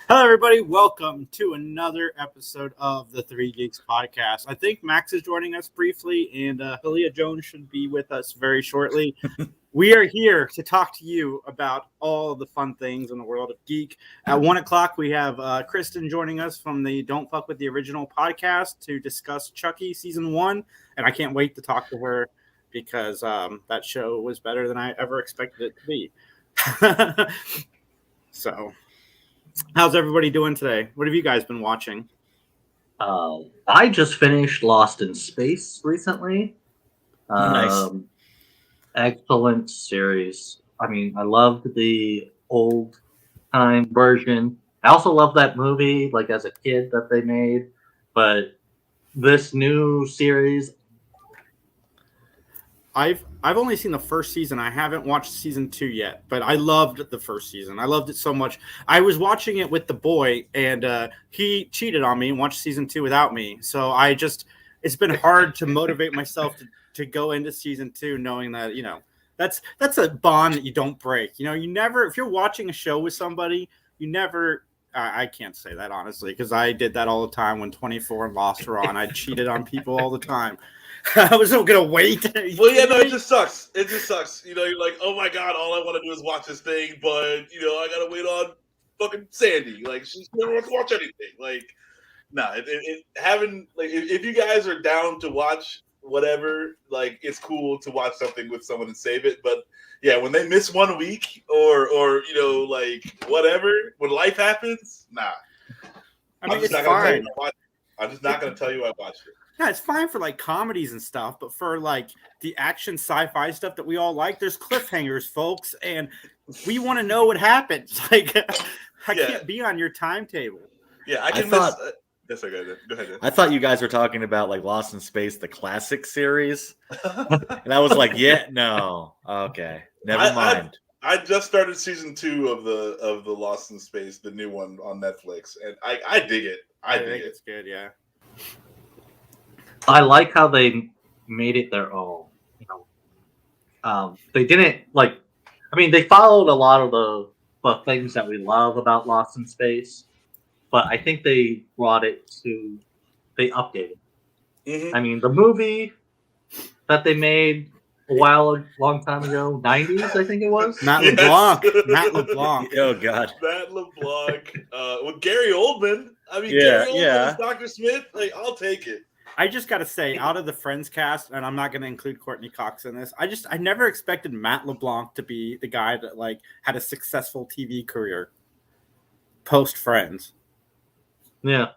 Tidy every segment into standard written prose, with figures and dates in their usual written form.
Hello, everybody. Welcome to another episode of the Three Geeks podcast. I think Max is joining us briefly, and Hallea Jones should be with us very shortly. We are here to talk to you about all of the fun things in the world of geek. At 1 o'clock, we have Kristen joining us from the Don't Fuck With the Original podcast to discuss Chucky Season 1, and I can't wait to talk to her because that show was better than I ever expected it to be. So... how's everybody doing today? What have you guys been watching? I just finished Lost in Space recently. Nice. Excellent series. I mean, I loved the old time version. I also loved that movie, like as a kid, that they made. But this new series, I've only seen the first season. I haven't watched season 2 yet, but I loved the first season. I loved it so much. I was watching it with the boy, and he cheated on me and watched season 2 without me. So it's been hard to motivate myself to go into season 2 knowing that, that's a bond that you don't break. You never, if you're watching a show with somebody, you never, I can't say that honestly, because I did that all the time when 24 and Lost were on. I cheated on people all the time. I was gonna wait. Well, yeah, no, it just sucks. It just sucks. You're like, oh my god, all I want to do is watch this thing, but I gotta wait on fucking Sandy. Like, she never wants to watch anything. Like, nah, if you guys are down to watch whatever, like, it's cool to watch something with someone and save it. But yeah, when they miss 1 week or like whatever, when life happens, nah. I mean, it's fine. I'm just not gonna tell you I watched it. Yeah, it's fine for like comedies and stuff, but for like the action sci-fi stuff that we all like, there's cliffhangers, folks, and we want to know what happens. Like, I can't be on your timetable. Yeah, I can miss. Yes, go ahead. I thought you guys were talking about like Lost in Space, the classic series, and I was like, yeah, no, okay, never mind. I just started season 2 of the Lost in Space, the new one on Netflix, and I dig it. I think it's good. Yeah. I like how they made it their own. They didn't they followed a lot of the things that we love about Lost in Space, but I think they they updated. Mm-hmm. I mean, the movie that they made a long time ago, 90s, I think it was. Matt LeBlanc. Matt LeBlanc. Oh God. Matt LeBlanc with Gary Oldman. I mean, Gary Oldman as Dr. Smith. Like, I'll take it. I just got to say, out of the Friends cast, and I'm not going to include Courtney Cox in this, I never expected Matt LeBlanc to be the guy that like had a successful TV career post Friends. Yeah.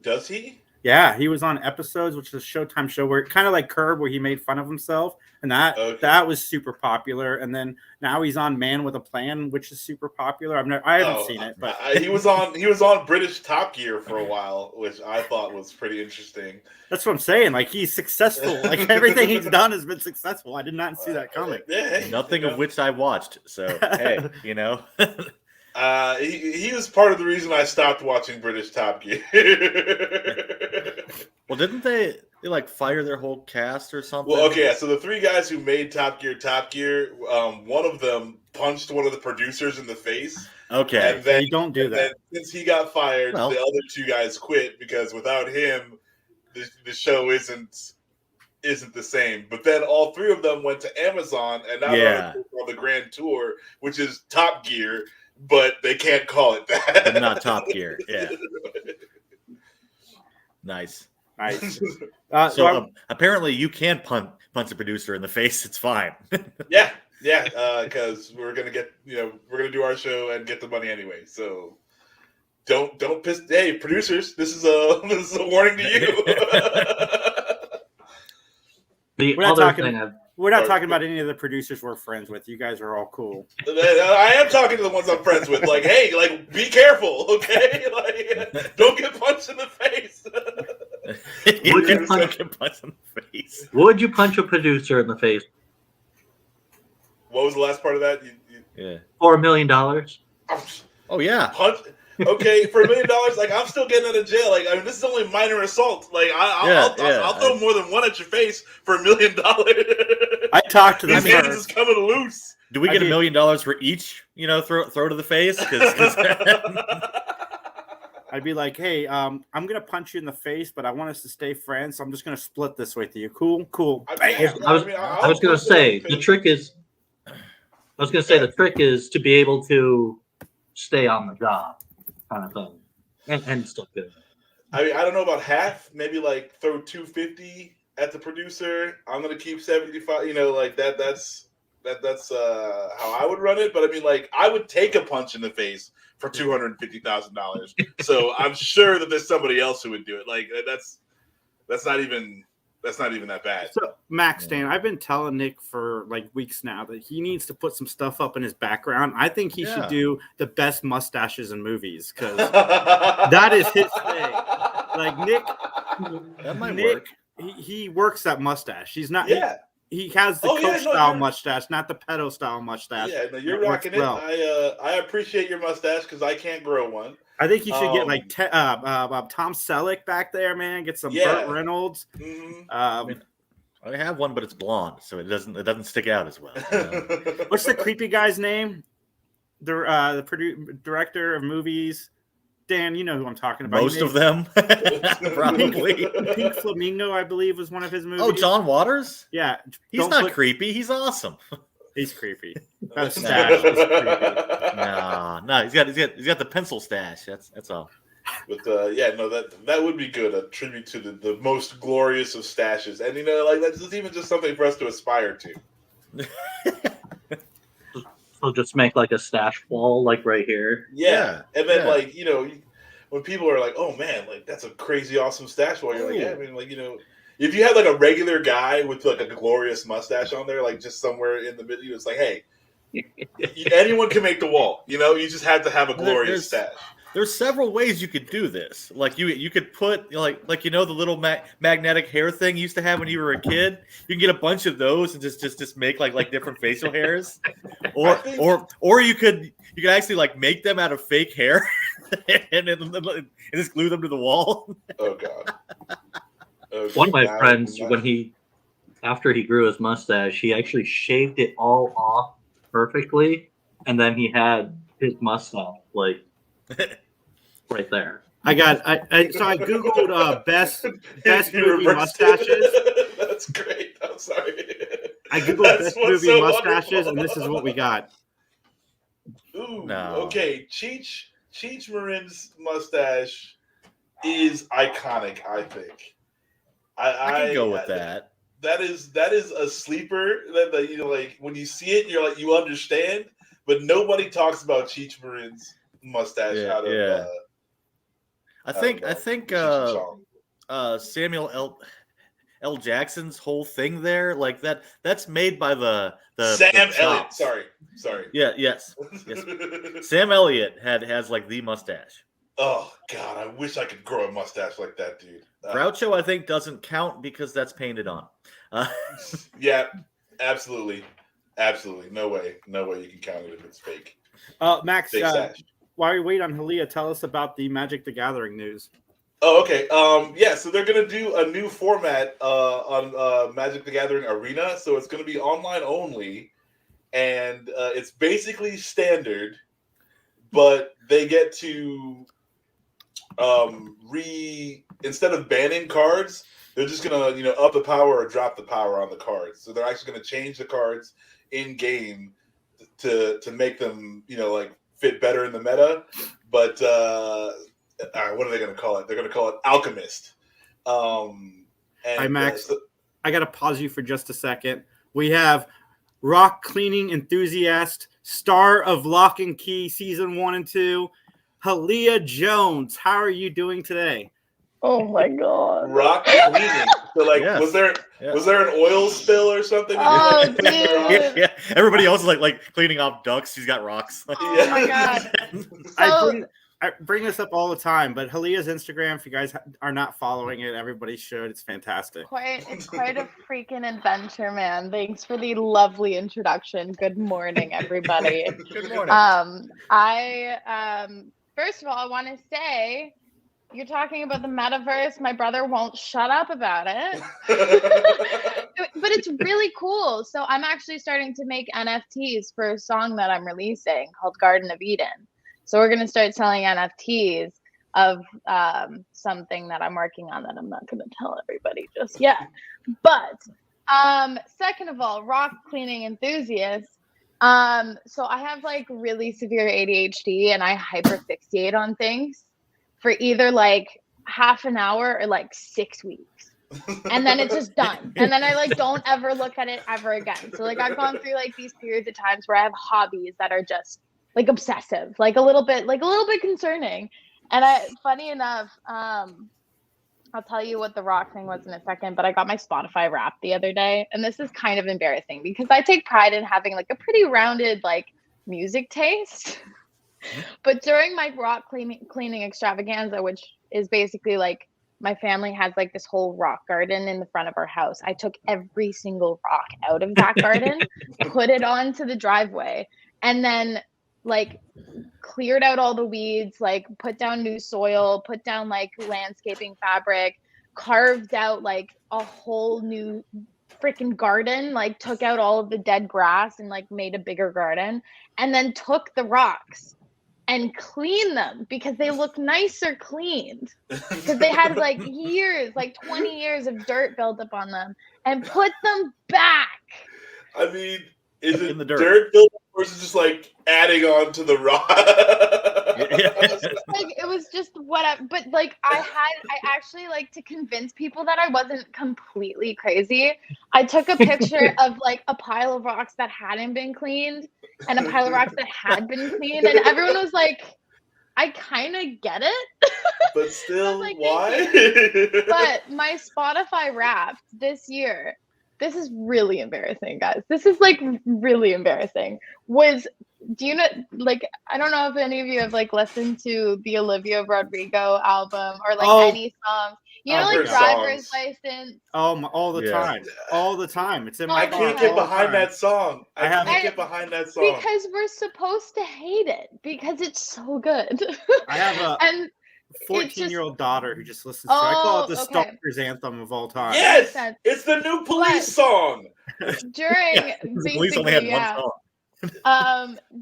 Does he? Yeah, he was on Episodes, which is a Showtime show where kind of like Curb, where he made fun of himself, and that was super popular. And then now he's on Man with a Plan, which is super popular. I haven't seen it, but he was on British Top Gear for a while, which I thought was pretty interesting. That's what I'm saying. Like, he's successful. Like, everything he's done has been successful. I did not see that coming. Nothing of which I watched. So hey, He was part of the reason I stopped watching British Top Gear. Well, didn't they like fire their whole cast or something? Well, okay, so the 3 guys who made Top Gear, one of them punched one of the producers in the face. Okay, and then you don't do that. Then, since he got fired, the other 2 guys quit because without him, the show isn't the same. But then all 3 of them went to Amazon, and now they're on the Grand Tour, which is Top Gear. But they can't call it that. Not Top Gear. Yeah. Nice. So apparently you can punch a producer in the face. It's fine. Yeah. Because we're gonna get we're gonna do our show and get the money anyway. So don't piss. Hey, producers, this is a warning to you. We're not talking about any of the producers we're friends with. You guys are all cool. I am talking to the ones I'm friends with. Like, hey, like, be careful, okay? Like, don't get punched in the face. Would you punch a producer in the face? What was the last part of that? Yeah. $4 million. Oh yeah. Punch. Okay, for $1 million, like, I'm still getting out of jail. Like, I mean, this is only minor assault. Like, I'll throw more than one at your face for $1 million. I talked to them. These hands is coming loose. Do we get $1 million for each? Throw to the face? I'd be like, hey, I'm gonna punch you in the face, but I want us to stay friends, so I'm just gonna split this with you. Cool. Bam. I was gonna say the trick is to be able to stay on the job, kind of thing, and still good. I mean, I don't know about half. Maybe like throw 250 at the producer. I'm gonna keep 75. You know, like that. That's how I would run it. But I mean, like I would take a punch in the face for $250,000. So I'm sure that there's somebody else who would do it. Like that's not even that bad. So Max, Dan, I've been telling Nick for like weeks now that he needs to put some stuff up in his background. I think he should do the best mustaches in movies because that is his thing. Like Nick, that might work. He works that mustache. He's not. Yeah. He has the coach style mustache, not the pedo style mustache. Yeah, no, you're rocking it. Well. I appreciate your mustache because I can't grow one. I think you should get like Tom Selleck back there, man. Get some Burt Reynolds. Mm-hmm. I have one, but it's blonde, so it doesn't stick out as well. What's the creepy guy's name? The director of movies. Dan, you know who I'm talking about. Most of them, probably. Pink Flamingo, I believe, was one of his movies. Oh, John Waters? Yeah. He's not creepy. He's awesome. He's creepy. That stash is creepy. No, he's got the pencil stash. That's all. But that would be good. A tribute to the most glorious of stashes, and like that's even just something for us to aspire to. So just make like a stash wall, like right here. Yeah. And then like when people are like, "Oh man, like that's a crazy awesome stash wall," you're like, "Yeah, I mean, like if you had like a regular guy with like a glorious mustache on there, like just somewhere in the middle, it's like, hey, anyone can make the wall. You just had to have a glorious stash." There's several ways you could do this. Like you could put the little magnetic hair thing you used to have when you were a kid. You can get a bunch of those and just make like different facial hairs, or you could actually like make them out of fake hair and just glue them to the wall. Oh god. One of my friends, after he grew his mustache, he actually shaved it all off perfectly, and then he had his mustache like right there. I googled best movie mustaches. That's great. I'm sorry. I googled best movie mustaches, and this is what we got. Ooh, no. Okay. Cheech Marin's mustache is iconic, I think. I can go with that. That is a sleeper that like when you see it, you're like you understand, but nobody talks about Cheech Marin's mustache out of. I think Samuel L. Jackson's whole thing there, like that's made by the Sam Elliott. Sorry. Yeah. Yes. Sam Elliott has like the mustache. Oh God, I wish I could grow a mustache like that, dude. Groucho, I think, doesn't count because that's painted on. Yeah, absolutely. No way you can count it if it's fake. Max, while we wait on Hallea, tell us about the Magic the Gathering news. Oh, okay. So they're gonna do a new format on Magic the Gathering Arena. So it's gonna be online only, and it's basically standard, but they get to instead of banning cards, they're just gonna up the power or drop the power on the cards. So they're actually gonna change the cards in game to make them like fit better in the meta. But what are they gonna call it? They're gonna call it Alchemist. Hi Max, I gotta pause you for just a second. We have rock cleaning enthusiast, star of Locke Key season 1 and 2, Hallea Jones. How are you doing today? Oh my god. Rock cleaning. So yes. was there an oil spill or something? Oh dude. Yeah. Everybody else is like cleaning off ducks. He's got rocks. Oh my god. I bring this up all the time, but Halea's Instagram, if you guys are not following it, everybody should. It's fantastic. It's quite a freaking adventure, man. Thanks for the lovely introduction. Good morning, everybody. Good morning. First of all, I want to say, you're talking about the metaverse. My brother won't shut up about it. But it's really cool. So I'm actually starting to make NFTs for a song that I'm releasing called Garden of Eden. So we're going to start selling NFTs. something that I'm working on that I'm not going to tell everybody just yet. But second of all, rock cleaning enthusiasts. So I have like really severe ADHD and I hyperfixate on things for either like half an hour or like 6 weeks. And then it's just done. And then I like don't ever look at it ever again. So like I've gone through like these periods of times where I have hobbies that are just like obsessive, like a little bit concerning. And funny enough, I'll tell you what the rock thing was in a second, but I got my Spotify Wrapped the other day, and this is kind of embarrassing because I take pride in having like a pretty rounded like music taste. But during my rock cleaning extravaganza, which is basically like my family has like this whole rock garden in the front of our house, I took every single rock out of that garden, put it onto the driveway, and then like cleared out all the weeds, like put down new soil, put down like landscaping fabric, carved out like a whole new freaking garden, like took out all of the dead grass and like made a bigger garden, and then took the rocks and cleaned them because they look nicer cleaned, because they had like years, like 20 years of dirt built up on them, and put them back. I mean, is it in the dirt. built up, or is it just like adding on to the rock? It was just whatever. But like I actually like to convince people that I wasn't completely crazy. I took a picture of like a pile of rocks that hadn't been cleaned and a pile of rocks that had been cleaned, and everyone was like, I kind of get it. But still, like, why? But my Spotify Wrapped this year, this is really embarrassing, guys. This is like really embarrassing. Do you know, like, I don't know if any of you have like listened to the Olivia Rodrigo album or like any songs. You know, like Driver's License. All the time. It's in my I can't get behind that song. I can't get behind that song. Because we're supposed to hate it because it's so good. I have a 14-year-old daughter who just listens to it. I call it the stalker's anthem of all time. Yes! It's the new Police song. During Police only had one song.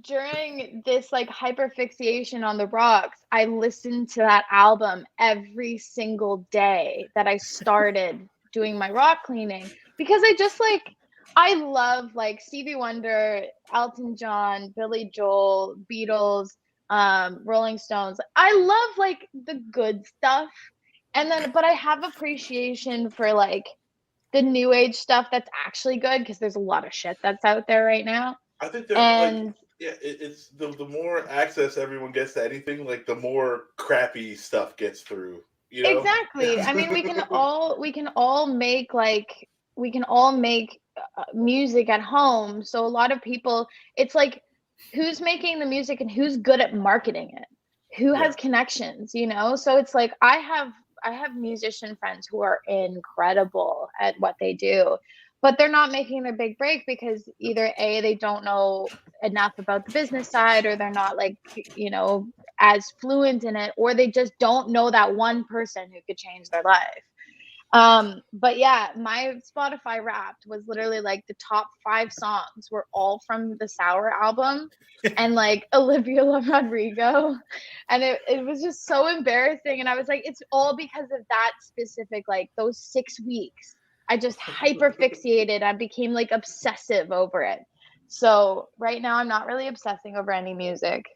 During this like hyperfixation on the rocks, I listened to that album every single day that I started doing my rock cleaning, because I just like, I love like Stevie Wonder, Elton John, Billy Joel, Beatles, Rolling Stones. I love like the good stuff, and then but I have appreciation for like the new age stuff that's actually good, because there's a lot of shit that's out there right now. I think that it's the more access everyone gets to anything, like the more crappy stuff gets through. You know? Exactly. I mean, we can all make music at home. So a lot of people, it's like, who's making the music and who's good at marketing it? Who has connections? You know. So it's like I have musician friends who are incredible at what they do, but they're not making their big break because either A, they don't know enough about the business side, or they're not like, you know, as fluent in it, or they just don't know that one person who could change their life. But yeah, my Spotify Wrapped was literally like the top 5 songs were all from the Sour album and like Olivia Rodrigo, and it was just so embarrassing. And I was like, it's all because of that specific, like those 6 weeks. I just hyperfixated. I became like obsessive over it. So right now I'm not really obsessing over any music.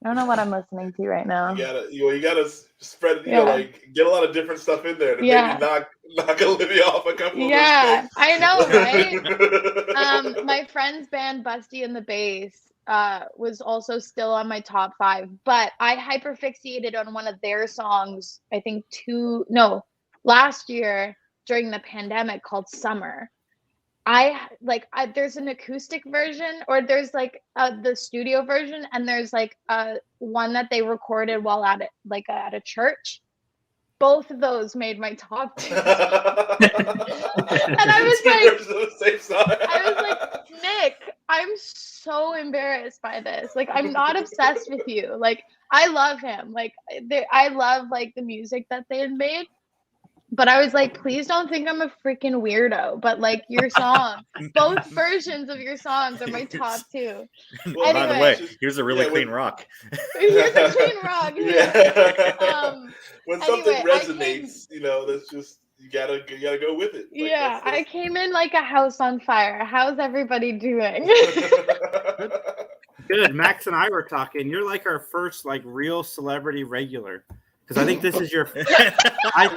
I don't know what I'm listening to right now. You gotta spread, you know, like get a lot of different stuff in there to maybe knock Olivia off a couple of those things. I know, right? My friend's band Busty and the Bass was also still on my top 5, but I hyperfixated on one of their songs, I think last year during the pandemic, called Summer. There's an acoustic version, or there's like the studio version, and there's like one that they recorded while at a church. Both of those made my top 2. And I was like, Nick, I'm so embarrassed by this. Like, I'm not obsessed with you. Like, I love him. Like, I love like the music that they had made. But I was like, please don't think I'm a freaking weirdo. But like your song, both versions of your songs are my top two. Well, By the Anyway. way, here's a really clean rock. Here's a clean rock. Yeah. When something Anyway, resonates, that's just you gotta go with it. Like, yeah, I that's... came in like a house on fire. How's everybody doing? Good. Max and I were talking. You're like our first like real celebrity regular. Because I think this is your, I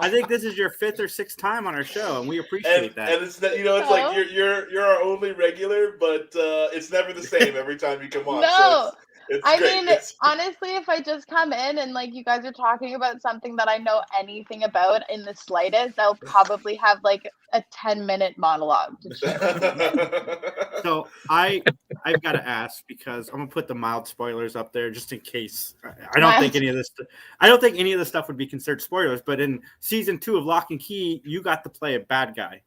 think this is your 5th or 6th time on our show, and we appreciate that. And it's that it's like you're our only regular, but it's never the same every time you come on. No, so it's I great. mean, honestly, if I just come in and like you guys are talking about something that I know anything about in the slightest, I'll probably have like a 10-minute monologue to share. So I've got to ask, because I'm gonna put the mild spoilers up there just in case. I don't think any of this stuff would be considered spoilers. But in season 2 of Locke Key, you got to play a bad guy.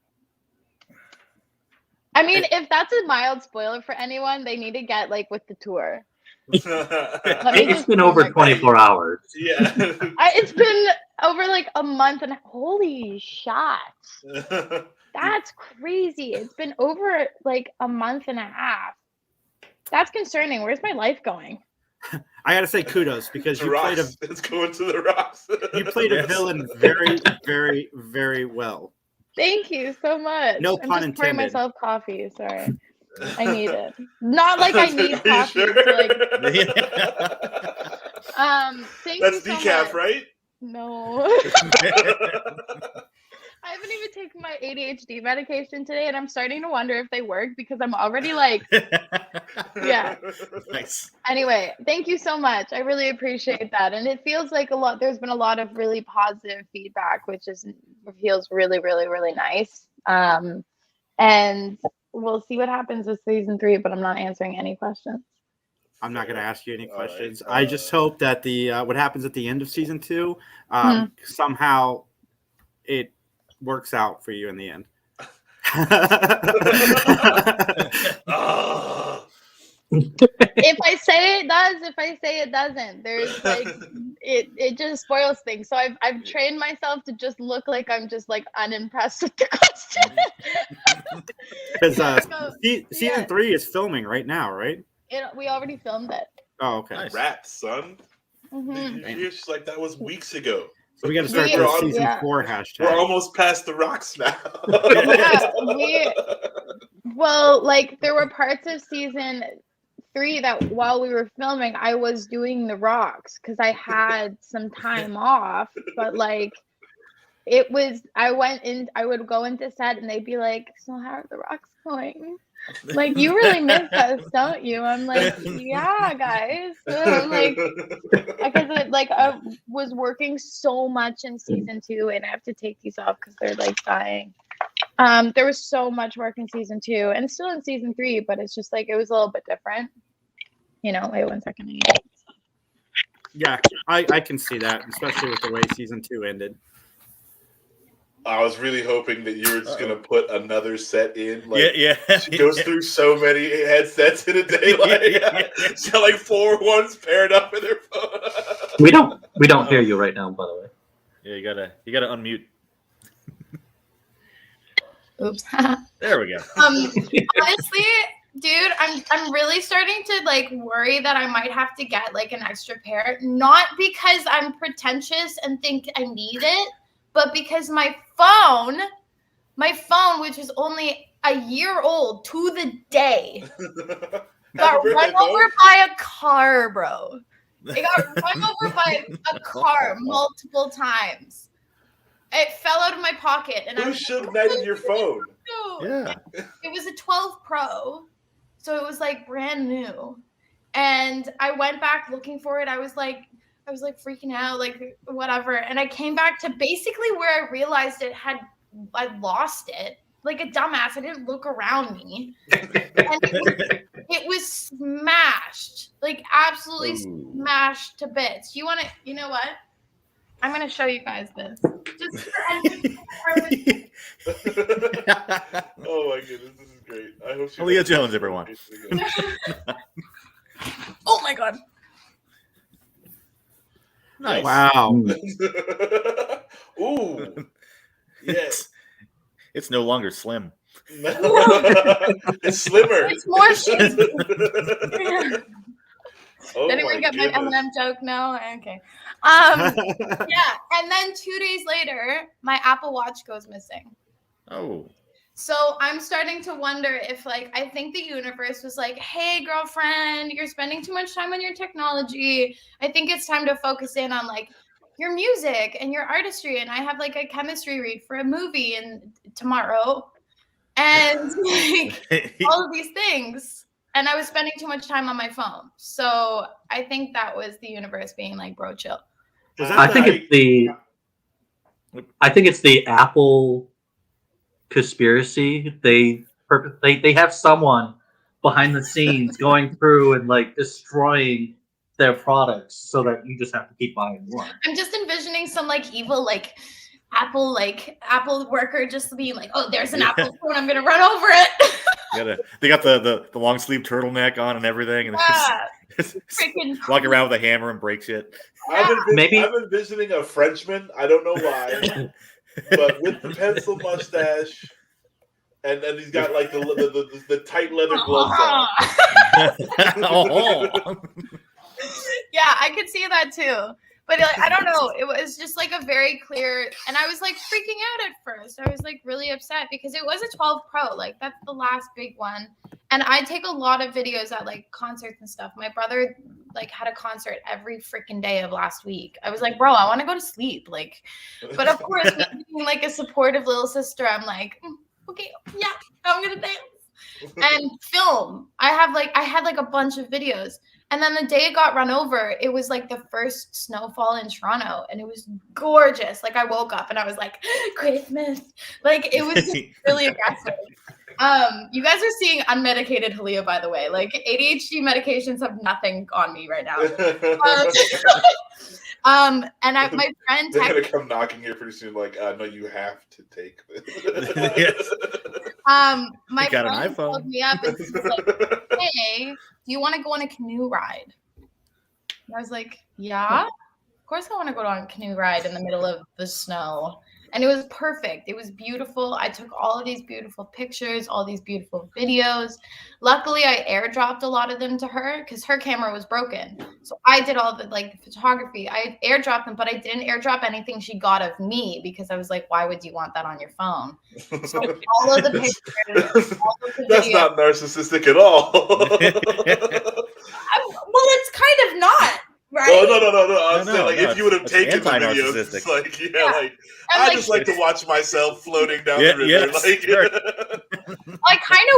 I mean, if that's a mild spoiler for anyone, they need to get like with the tour. It's been over 24 hours. Yeah. It's been over like a month and holy shit. That's crazy. It's been over like a month and a half. That's concerning. Where's my life going? I gotta say kudos, because you played it's going to the rocks. You played a villain very, very, very well. Thank you so much. No I'm pun just pouring intended. myself coffee. Sorry. I need it. Not like I need coffee. Sure? To, like, thank That's you so decaf, much. right? No. I haven't even taken my ADHD medication today, and I'm starting to wonder if they work because I'm already like, yeah. Nice. Anyway, thank you so much. I really appreciate that. And it feels like there's been a lot of really positive feedback, which feels really, really, really nice. And we'll see what happens with season 3, but I'm not answering any questions. I'm not going to ask you any All right. questions. I just hope that the what happens at the end of season 2, somehow it works out for you in the end. If I say it does, if I say it doesn't, there's like it just spoils things. So I've trained myself to just look like I'm just like unimpressed with the question. Because season 3 is filming right now, right? We already filmed it. Oh, okay. Nice. Rats, son. Mm-hmm. It's like that was weeks ago. So we got to start We're the on- season yeah. 4 hashtag. We're almost past the rocks now. Well, like there were parts of season 3 that while we were filming, I was doing the rocks because I had some time off. But like, I would go into set and they'd be like, "So how are the rocks going? Like, you really miss us, don't you?" I'm like, "Yeah, guys." I'm like, because I was working so much in season 2, and I have to take these off because they're like dying. There was so much work in season 2, and still in season 3, but it's just like it was a little bit different. Wait 1 second. Yeah, I can see that, especially with the way season 2 ended. I was really hoping that you were just going to put another set in. Like, Yeah. She goes through so many headsets in a day. Like, she got like 4 ones paired up in her phone. We don't hear you right now, by the way. Yeah, you gotta unmute. Oops. There we go. Honestly, dude, I'm really starting to like worry that I might have to get like an extra pair. Not because I'm pretentious and think I need it, but because my phone, which is only a year old to the day, got run over by a car, bro. It got run over by a car multiple times. It fell out of my pocket, and Who should knighted your phone? Yeah. It was a 12 Pro, so it was like brand new. And I went back looking for it. I was like freaking out, like whatever. And I came back to basically where I realized I lost it. Like a dumbass, I didn't look around me. And it was smashed, like absolutely smashed to bits. You know what? I'm going to show you guys this. Just Oh my goodness, this is great. I hope she Hallea Jones, everyone. Oh my God. Nice. Wow. Ooh, Ooh. Yeah. It's no longer slim. It's slimmer. It's more shit. Oh Did anyone my get my goodness. M&M joke? No? Okay. Yeah, and then 2 days later, my Apple Watch goes missing. Oh. So I'm starting to wonder if, like, I think the universe was like, hey, girlfriend, you're spending too much time on your technology. I think it's time to focus in on, like, your music and your artistry. And I have, like, a chemistry read for a movie tomorrow. And, like, all of these things. And I was spending too much time on my phone. So I think that was the universe being like, bro, chill. I think it's the Apple conspiracy. They have someone behind the scenes going through and like destroying their products so that you just have to keep buying more. I'm just envisioning some like evil like Apple worker just being like, oh, there's an Apple phone, I'm gonna run over it. They got the long sleeve turtleneck on and everything, and just walking around with a hammer and break shit. I've been visiting a Frenchman. I don't know why, but with the pencil mustache, and he's got like the tight leather gloves on. Yeah, I could see that too. But like, I don't know. It was just like a very clear, and I was like freaking out at first. I was like really upset because it was a 12 Pro. Like that's the last big one. And I take a lot of videos at like concerts and stuff. My brother like had a concert every freaking day of last week. I was like, bro, I want to go to sleep. Like, but of course, being like a supportive little sister, I'm like, okay, yeah, I'm gonna dance and film. I had like a bunch of videos. And then the day it got run over, it was like the first snowfall in Toronto, and it was gorgeous. Like I woke up and I was like, Christmas. Like it was just really aggressive. You guys are seeing unmedicated Hallea, by the way. Like ADHD medications have nothing on me right now. And my friend they're gonna come knocking here pretty soon. Like, no, you have to take this. My friend called me up and she was like, hey, do you want to go on a canoe ride? And I was like, yeah, of course I want to go on a canoe ride in the middle of the snow. And it was perfect. It was beautiful. I took all of these beautiful pictures, all these beautiful videos. Luckily, I airdropped a lot of them to her because her camera was broken. So I did all the like photography. I airdropped them, but I didn't airdrop anything she got of me because I was like, why would you want that on your phone? So all of the pictures, all of the That's videos, not narcissistic at all. well, it's kind of not. Right? Oh, no. I'm saying, like, if you would have taken the videos, it's like, I just like to watch myself floating down the river. Yes, like, sure. I kind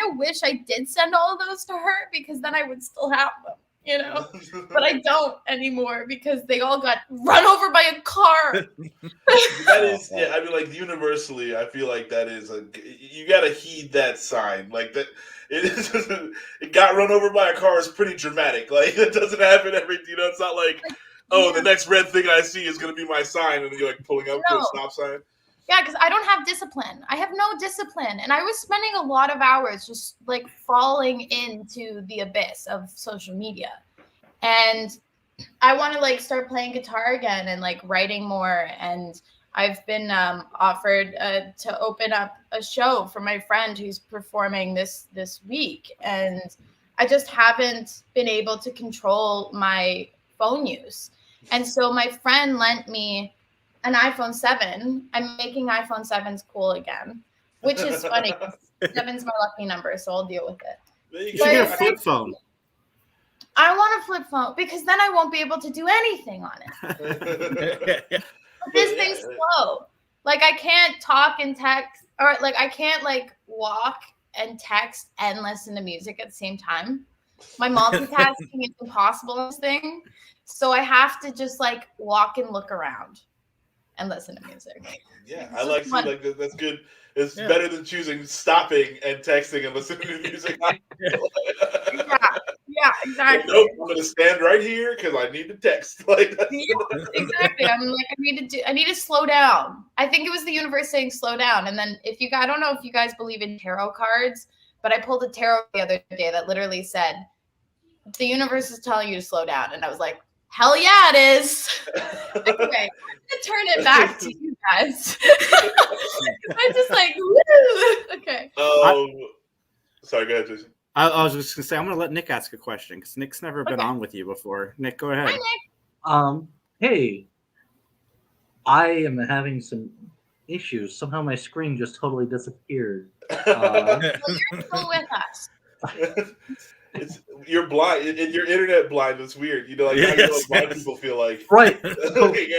of wish I did send all of those to her because then I would still have them, you know. But I don't anymore because they all got run over by a car. That is, I mean, like, universally, I feel like that is you got to heed that sign, like that. It got run over by a car is pretty dramatic. Like that doesn't happen every. You know, it's not like, the next red thing I see is going to be my sign, and then you're like pulling up to a stop sign. Yeah, because I don't have discipline. I have no discipline, and I was spending a lot of hours just like falling into the abyss of social media, and I want to like start playing guitar again and like writing more. And I've been offered to open up a show for my friend who's performing this week. And I just haven't been able to control my phone use. And so my friend lent me an iPhone 7. I'm making iPhone 7s cool again, which is funny. 7's my lucky number, so I'll deal with it. You should get a flip phone. I want a flip phone because then I won't be able to do anything on it. This thing's slow. Like I can't talk and text, or like I can't like walk and text and listen to music at the same time. My multitasking is impossible in this thing. So I have to just like walk and look around and listen to music. Yeah, I like that's good. It's better than choosing stopping and texting and listening to music. Yeah, exactly. Nope, I'm gonna stand right here because I need to text. Like exactly. I'm like, I need to slow down. I think it was the universe saying slow down. And then I don't know if you guys believe in tarot cards, but I pulled a tarot the other day that literally said the universe is telling you to slow down. And I was like, Hell yeah, it is. Anyway, I'm gonna turn it back to you guys. I'm just like, woo. Okay. Sorry, go ahead, Jason. I was just gonna say I'm gonna let Nick ask a question because Nick's never been on with you before. Nick, go ahead. Hi, Nick. Hey, I am having some issues. Somehow my screen just totally disappeared. Well, you're still with us. You're blind. You're internet blind. It's weird. You know, like how Yes, blind yes. people feel like. Right. Like,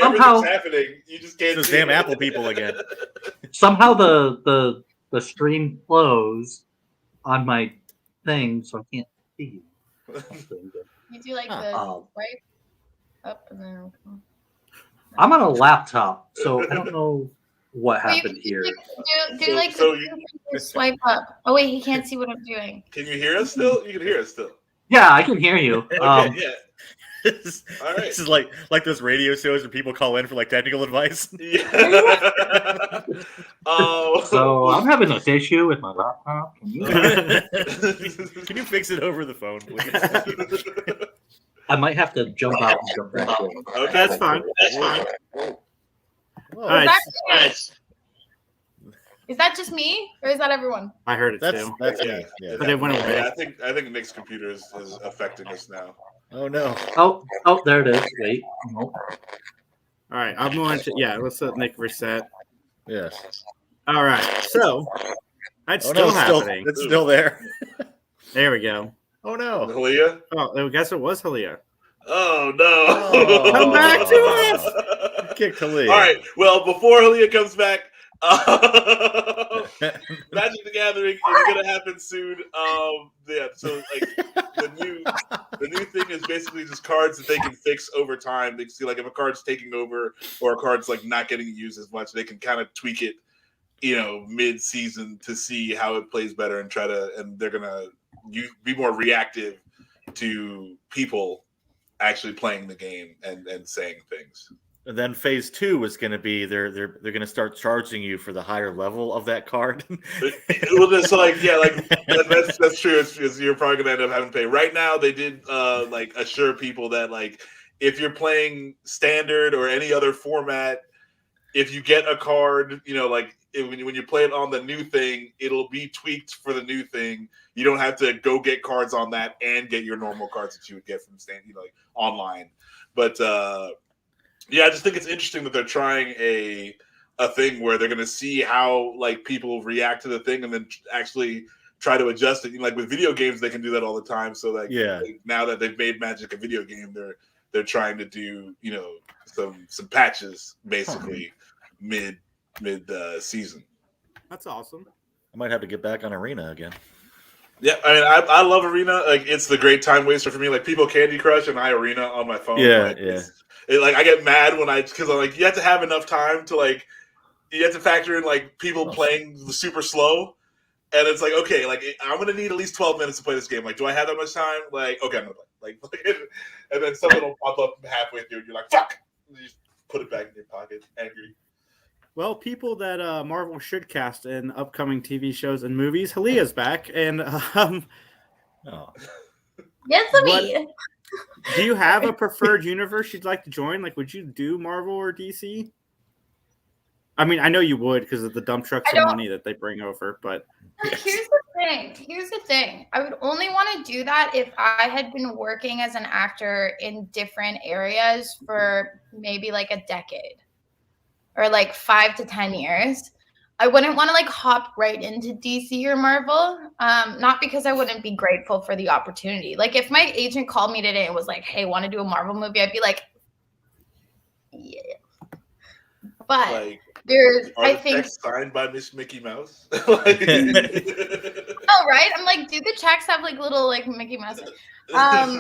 Somehow, everything's happening. You just can't Those see damn it. Apple people again. somehow the stream closed on my thing, so I can't see. You do like the swipe up and then. I'm on a laptop, so I don't know what happened here. Do like the swipe up. Oh wait, he can't see what I'm doing. Can you hear us still? You can hear us still. Yeah, I can hear you. Okay, yeah. All right. This is like those radio shows where people call in for like technical advice. Yeah. So I'm having this issue with my laptop. Can you fix it over the phone, please? I might have to jump out and jump back in. Okay, that's fine. That's fine. All right. Is that just me, or is that everyone? I heard it too. That's Yeah. me. Yeah. But it went away. Yeah, I think Nick's computer is affecting us now. Oh no. Oh, there it is. Wait. Nope. All right, I'm going to let's let Nick reset. Yes. All right, so that's Oh still no, happening. it's still there. There we go. Oh no. Hallea? Oh, I guess it was Hallea. Oh no! Oh. Come back to us. Kick Hallea. All right. Well, before Hallea comes back, Magic the Gathering is gonna happen soon. Yeah. So like the new thing is basically just cards that they can fix over time. They can see like if a card's taking over or a card's like not getting used as much, they can kind of tweak it, mid-season to see how it plays better and they're gonna be more reactive to people actually playing the game and saying things. And then phase 2 is going to be they're going to start charging you for the higher level of that card. Well, it's like that's true. It's you're probably going to end up having to pay. Right now, they did assure people that like if you're playing standard or any other format, if you get a card, when you play it on the new thing, it'll be tweaked for the new thing. You don't have to go get cards on that and get your normal cards that you would get from standard, online. But I just think it's interesting that they're trying a thing where they're going to see how like people react to the thing and then actually try to adjust it. Like with video games, they can do that all the time. So like now that they've made Magic a video game, they're trying to do some patches basically mid season. That's awesome. I might have to get back on Arena again. Yeah, I mean, I love Arena. Like, it's the great time waster for me. Like, people Candy Crush and I Arena on my phone. Yeah, I get mad because I'm like, you have to have enough time to like, you have to factor in like people playing super slow, and it's like, okay, like I'm gonna need at least 12 minutes to play this game. Like, do I have that much time? Like, okay, I'm gonna play. Like, and then something will pop up halfway through, and you're like, fuck, and you just put it back in your pocket, angry. Well, people that Marvel should cast in upcoming TV shows and movies, Halea's back, and Yes, me. Do you have a preferred universe you'd like to join? Like, would you do Marvel or DC? I mean, I know you would because of the dump trucks of money that they bring over, but Here's the thing. I would only want to do that if I had been working as an actor in different areas for maybe like a decade or like 5 to 10 years. I wouldn't want to like hop right into DC or Marvel. Not because I wouldn't be grateful for the opportunity. Like if my agent called me today and was like, hey, want to do a Marvel movie? I'd be like, yeah. But like, I think signed by Miss Mickey Mouse. Oh, right. I'm like, do the checks have like little like Mickey Mouse? Or like,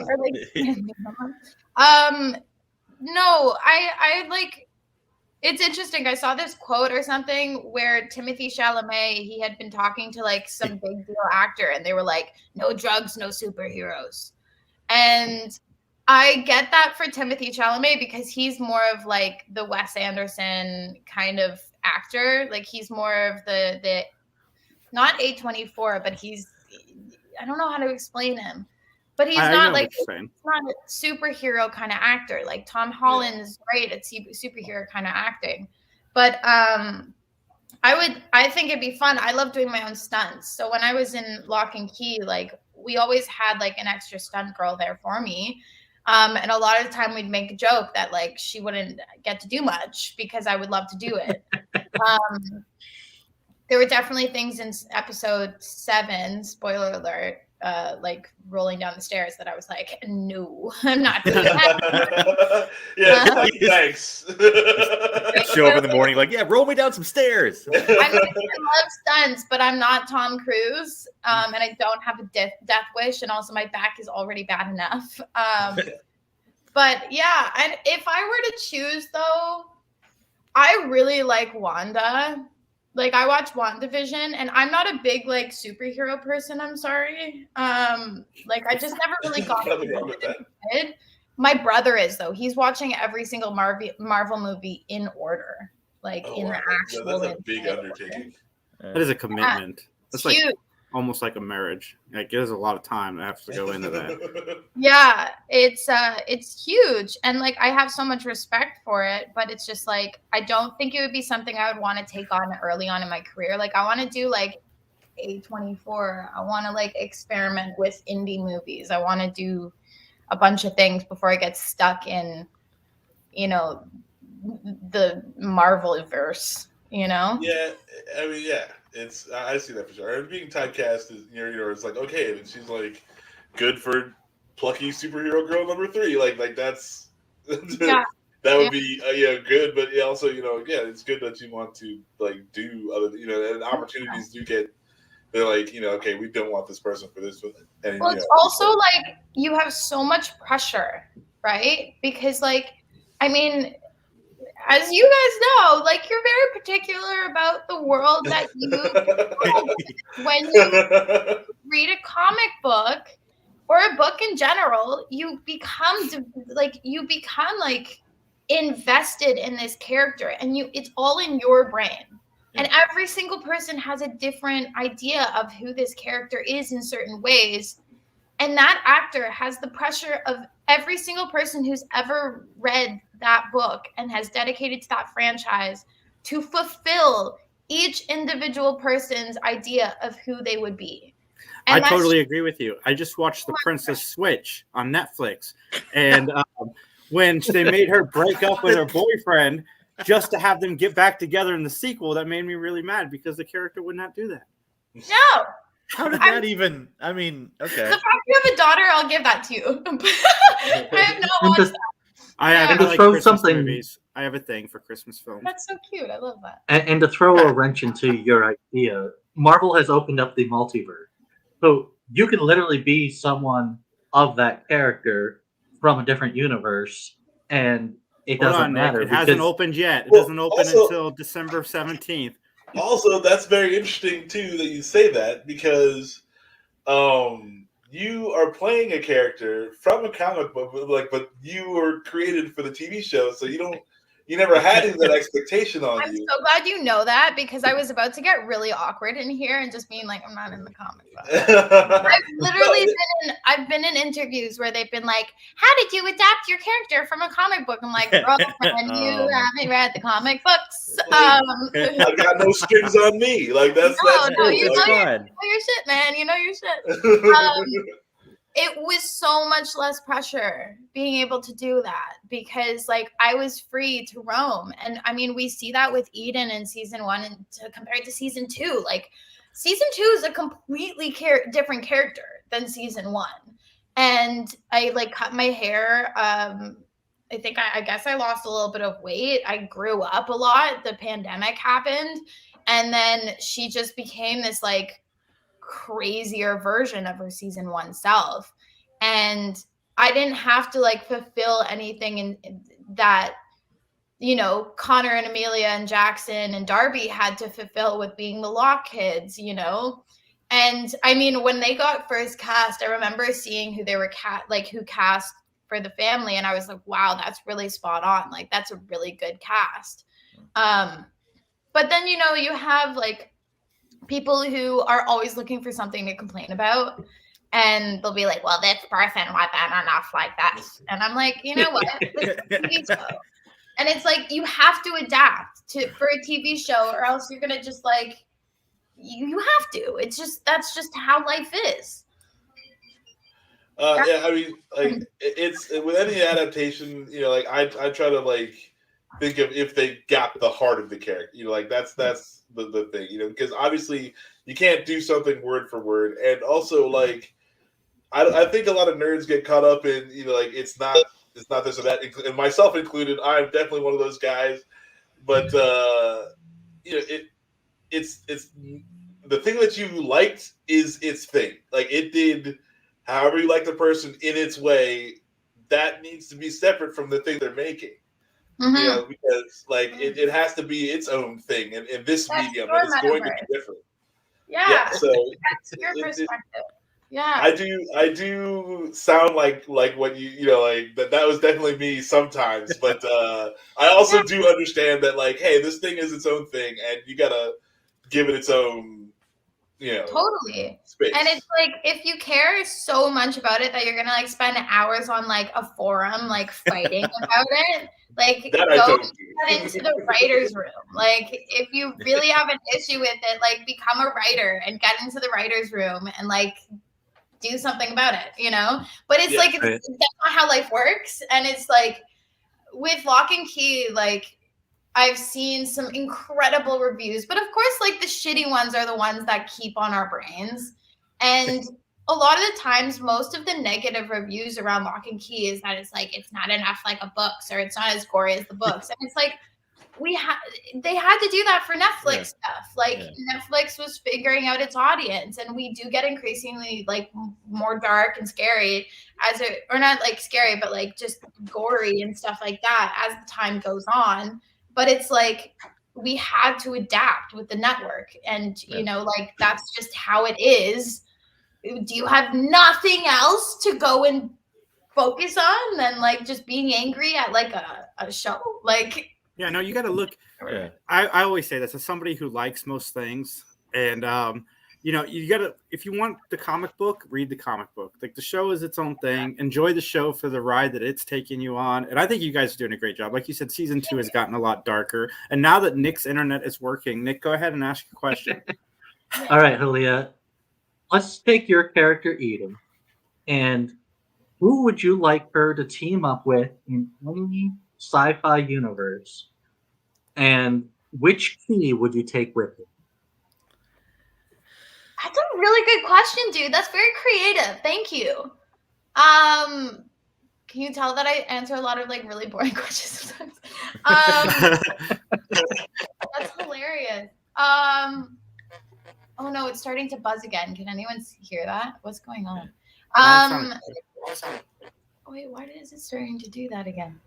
no, I like. It's interesting. I saw this quote or something where Timothée Chalamet, he had been talking to like some big deal actor, and they were like, "No drugs, no superheroes," and I get that for Timothée Chalamet because he's more of like the Wes Anderson kind of actor. Like he's more of the not A24, but I don't know how to explain him. But he's I not know like what you're saying. he's not a superhero kind of actor. Like Tom Holland is great at superhero kind of acting. But I think it'd be fun. I love doing my own stunts. So when I was in Locke Key, like we always had like an extra stunt girl there for me. And a lot of the time we'd make a joke that like she wouldn't get to do much because I would love to do it. There were definitely things in episode 7, spoiler alert, like rolling down the stairs that I was like, no, I'm not doing that. Thanks. Show up in the morning like, yeah, roll me down some stairs. I love stunts, but I'm not Tom Cruise, and I don't have a death wish, and also my back is already bad enough. But yeah, and if I were to choose though, I really like Wanda. Like I watch WandaVision, and I'm not a big like superhero person. I'm sorry. Like I just never really got it. My brother is though. He's watching every single Marvel movie in order, like in the actual. That's a big undertaking. That is a commitment. That's like huge. almost like a marriage. Like there's a lot of time that has to go into that. Yeah, it's huge, and like I have so much respect for it, but it's just like I don't think it would be something I would want to take on early on in my career. Like I want to do like A24. I want to like experiment with indie movies. I want to do a bunch of things before I get stuck in, you know, the Marvel-verse, you know? Yeah, I mean, yeah. I see that for sure. And being typecast is, it's like, okay, and she's like good for plucky superhero girl number 3. Like that's that would be good. But also, it's good that you want to like do other, and opportunities do get. They're like, okay, we don't want this person for this. And, well, it's also like you have so much pressure, right? Because like, I mean, as you guys know, like you're very particular about the world that you when you read a comic book or a book in general, you become like invested in this character, and it's all in your brain. And every single person has a different idea of who this character is in certain ways. And that actor has the pressure of every single person who's ever read that book and has dedicated to that franchise to fulfill each individual person's idea of who they would be. And I totally agree with you. I just watched The Princess Switch on Netflix. And when they made her break up with her boyfriend just to have them get back together in the sequel, that made me really mad because the character would not do that. No. How did that even? I mean, okay. The fact you have a daughter, I'll give that to you. I have not watched that. I like throw Christmas something. movies. I have a thing for Christmas films. That's so cute. I love that. And to throw a wrench into your idea, Marvel has opened up the multiverse. So you can literally be someone of that character from a different universe, and it doesn't matter. It hasn't opened yet. It doesn't open until December 17th. Also, that's very interesting too that you say that, because you are playing a character from a comic book, but you were created for the TV show, so you never had that expectation on I'm you. so glad you know that, because I was about to get really awkward in here and just being like, I'm not in the comic book. I've been in interviews where they've been like, how did you adapt your character from a comic book? I'm like, girlfriend, you haven't read the comic books. I got no strings on me. Like that's no, you know fine. your shit, man. You know your shit. It was so much less pressure being able to do that, because like I was free to roam. And I mean, we see that with Eden in season 1 and compared to season 2, like season 2 is a completely different character than season 1. And I like cut my hair. I guess I lost a little bit of weight. I grew up a lot. The pandemic happened. And then she just became this like crazier version of her season 1 self, and I didn't have to like fulfill anything in that Connor and Amelia and Jackson and Darby had to fulfill with being the Locke kids, and I mean, when they got first cast, I remember seeing who they were who cast for the family, and I was like, wow, that's really spot on, like that's a really good cast. But then you have like people who are always looking for something to complain about. And they'll be like, well, this person wasn't enough like this. And I'm like, you know what? This is a TV show. And it's like, you have to adapt for a TV show, or else you're going to just like, you have to. That's just how life is. Yeah, I mean, like it's with any adaptation, you know, like I try to like think of if they got the heart of the character, you know, like that's the thing, you know, because obviously you can't do something word for word, and also like I think a lot of nerds get caught up in, you know, like it's not this or that, and myself included. I'm definitely one of those guys, but you know, it's the thing that you liked is its thing, like it did. However you like the person in its way, that needs to be separate from the thing they're making. Mm-hmm. You know, because like it has to be its own thing in this medium, and it's going to be different. Yeah, so that's your perspective. Yeah, I do sound like what you know, like that was definitely me sometimes, but I also do understand that like, hey, this thing is its own thing, and you gotta give it its own, you know, totally space. And it's like, if you care so much about it that you're gonna like spend hours on like a forum like fighting about it, like go into the writer's room. Like if you really have an issue with it, like become a writer and get into the writer's room and like do something about it, you know. But it's like that's not how life works. And it's like with Locke Key, like I've seen some incredible reviews, but of course, like the shitty ones are the ones that keep on our brains. And a lot of the times, most of the negative reviews around Locke Key is that it's like, it's not enough like a books, or it's not as gory as the books. And it's like, they had to do that for Netflix stuff. Like Netflix was figuring out its audience, and we do get increasingly like more dark and scary or not like scary, but like just gory and stuff like that as the time goes on. But it's like we had to adapt with the network, and you know, like that's just how it is. Do you have nothing else to go and focus on than like just being angry at like a show? Like, yeah, no, you got to look. Yeah. I always say this as somebody who likes most things, and you know, you got to, if you want the comic book, read the comic book. Like the show is its own thing. Enjoy the show for the ride that it's taking you on. And I think you guys are doing a great job. Like you said, season 2 has gotten a lot darker. And now that Nick's internet is working, Nick, go ahead and ask your question. All right, Hallea, let's take your character Eden, and who would you like her to team up with in any sci-fi universe? And which key would you take with you? That's a really good question, dude. That's very creative. Thank you. Can you tell that I answer a lot of like really boring questions sometimes? That's hilarious. Oh no, it's starting to buzz again. Can anyone hear that? What's going on? Wait, why is it starting to do that again?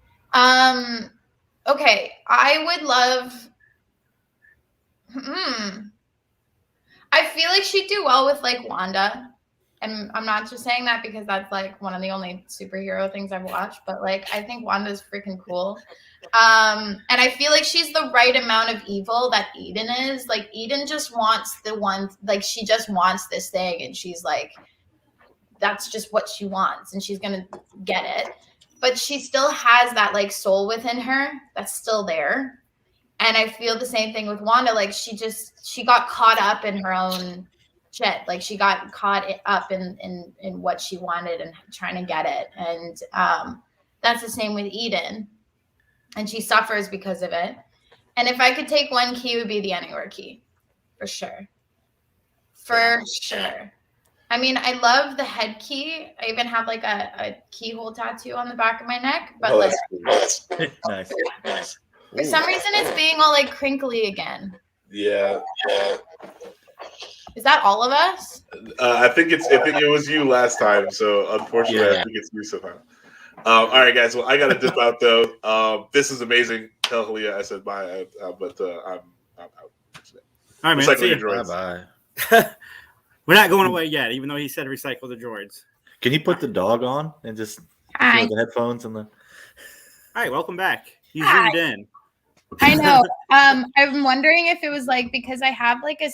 Okay, I would love. I feel like she'd do well with like Wanda, and I'm not just saying that because that's like one of the only superhero things I've watched, but like I think Wanda's freaking cool. And I feel like she's the right amount of evil that Eden is. Like Eden just wants the one, like she just wants this thing, and she's like, that's just what she wants, and she's gonna get it. But she still has that like soul within her that's still there. And I feel the same thing with Wanda. Like she got caught up in her own shit. Like she got caught up in what she wanted and trying to get it. And that's the same with Eden. And she suffers because of it. And if I could take one key, it would be the Anywhere key. For sure. For sure. I mean, I love the head key. I even have like a keyhole tattoo on the back of my neck. But Nice. For some reason, it's being all like crinkly again. Yeah. Is that all of us? I think it was you last time. So unfortunately, I think it's me somehow. All right, guys. Well, I got to dip out though. This is amazing. Tell Hallea I said bye, but I'm out. All right, man. See you. Bye. We're not going away yet, even though he said recycle the droids. Can you put the dog on and just the headphones and the? All right, welcome back. You zoomed in. I know. I'm wondering if it was like because I have like a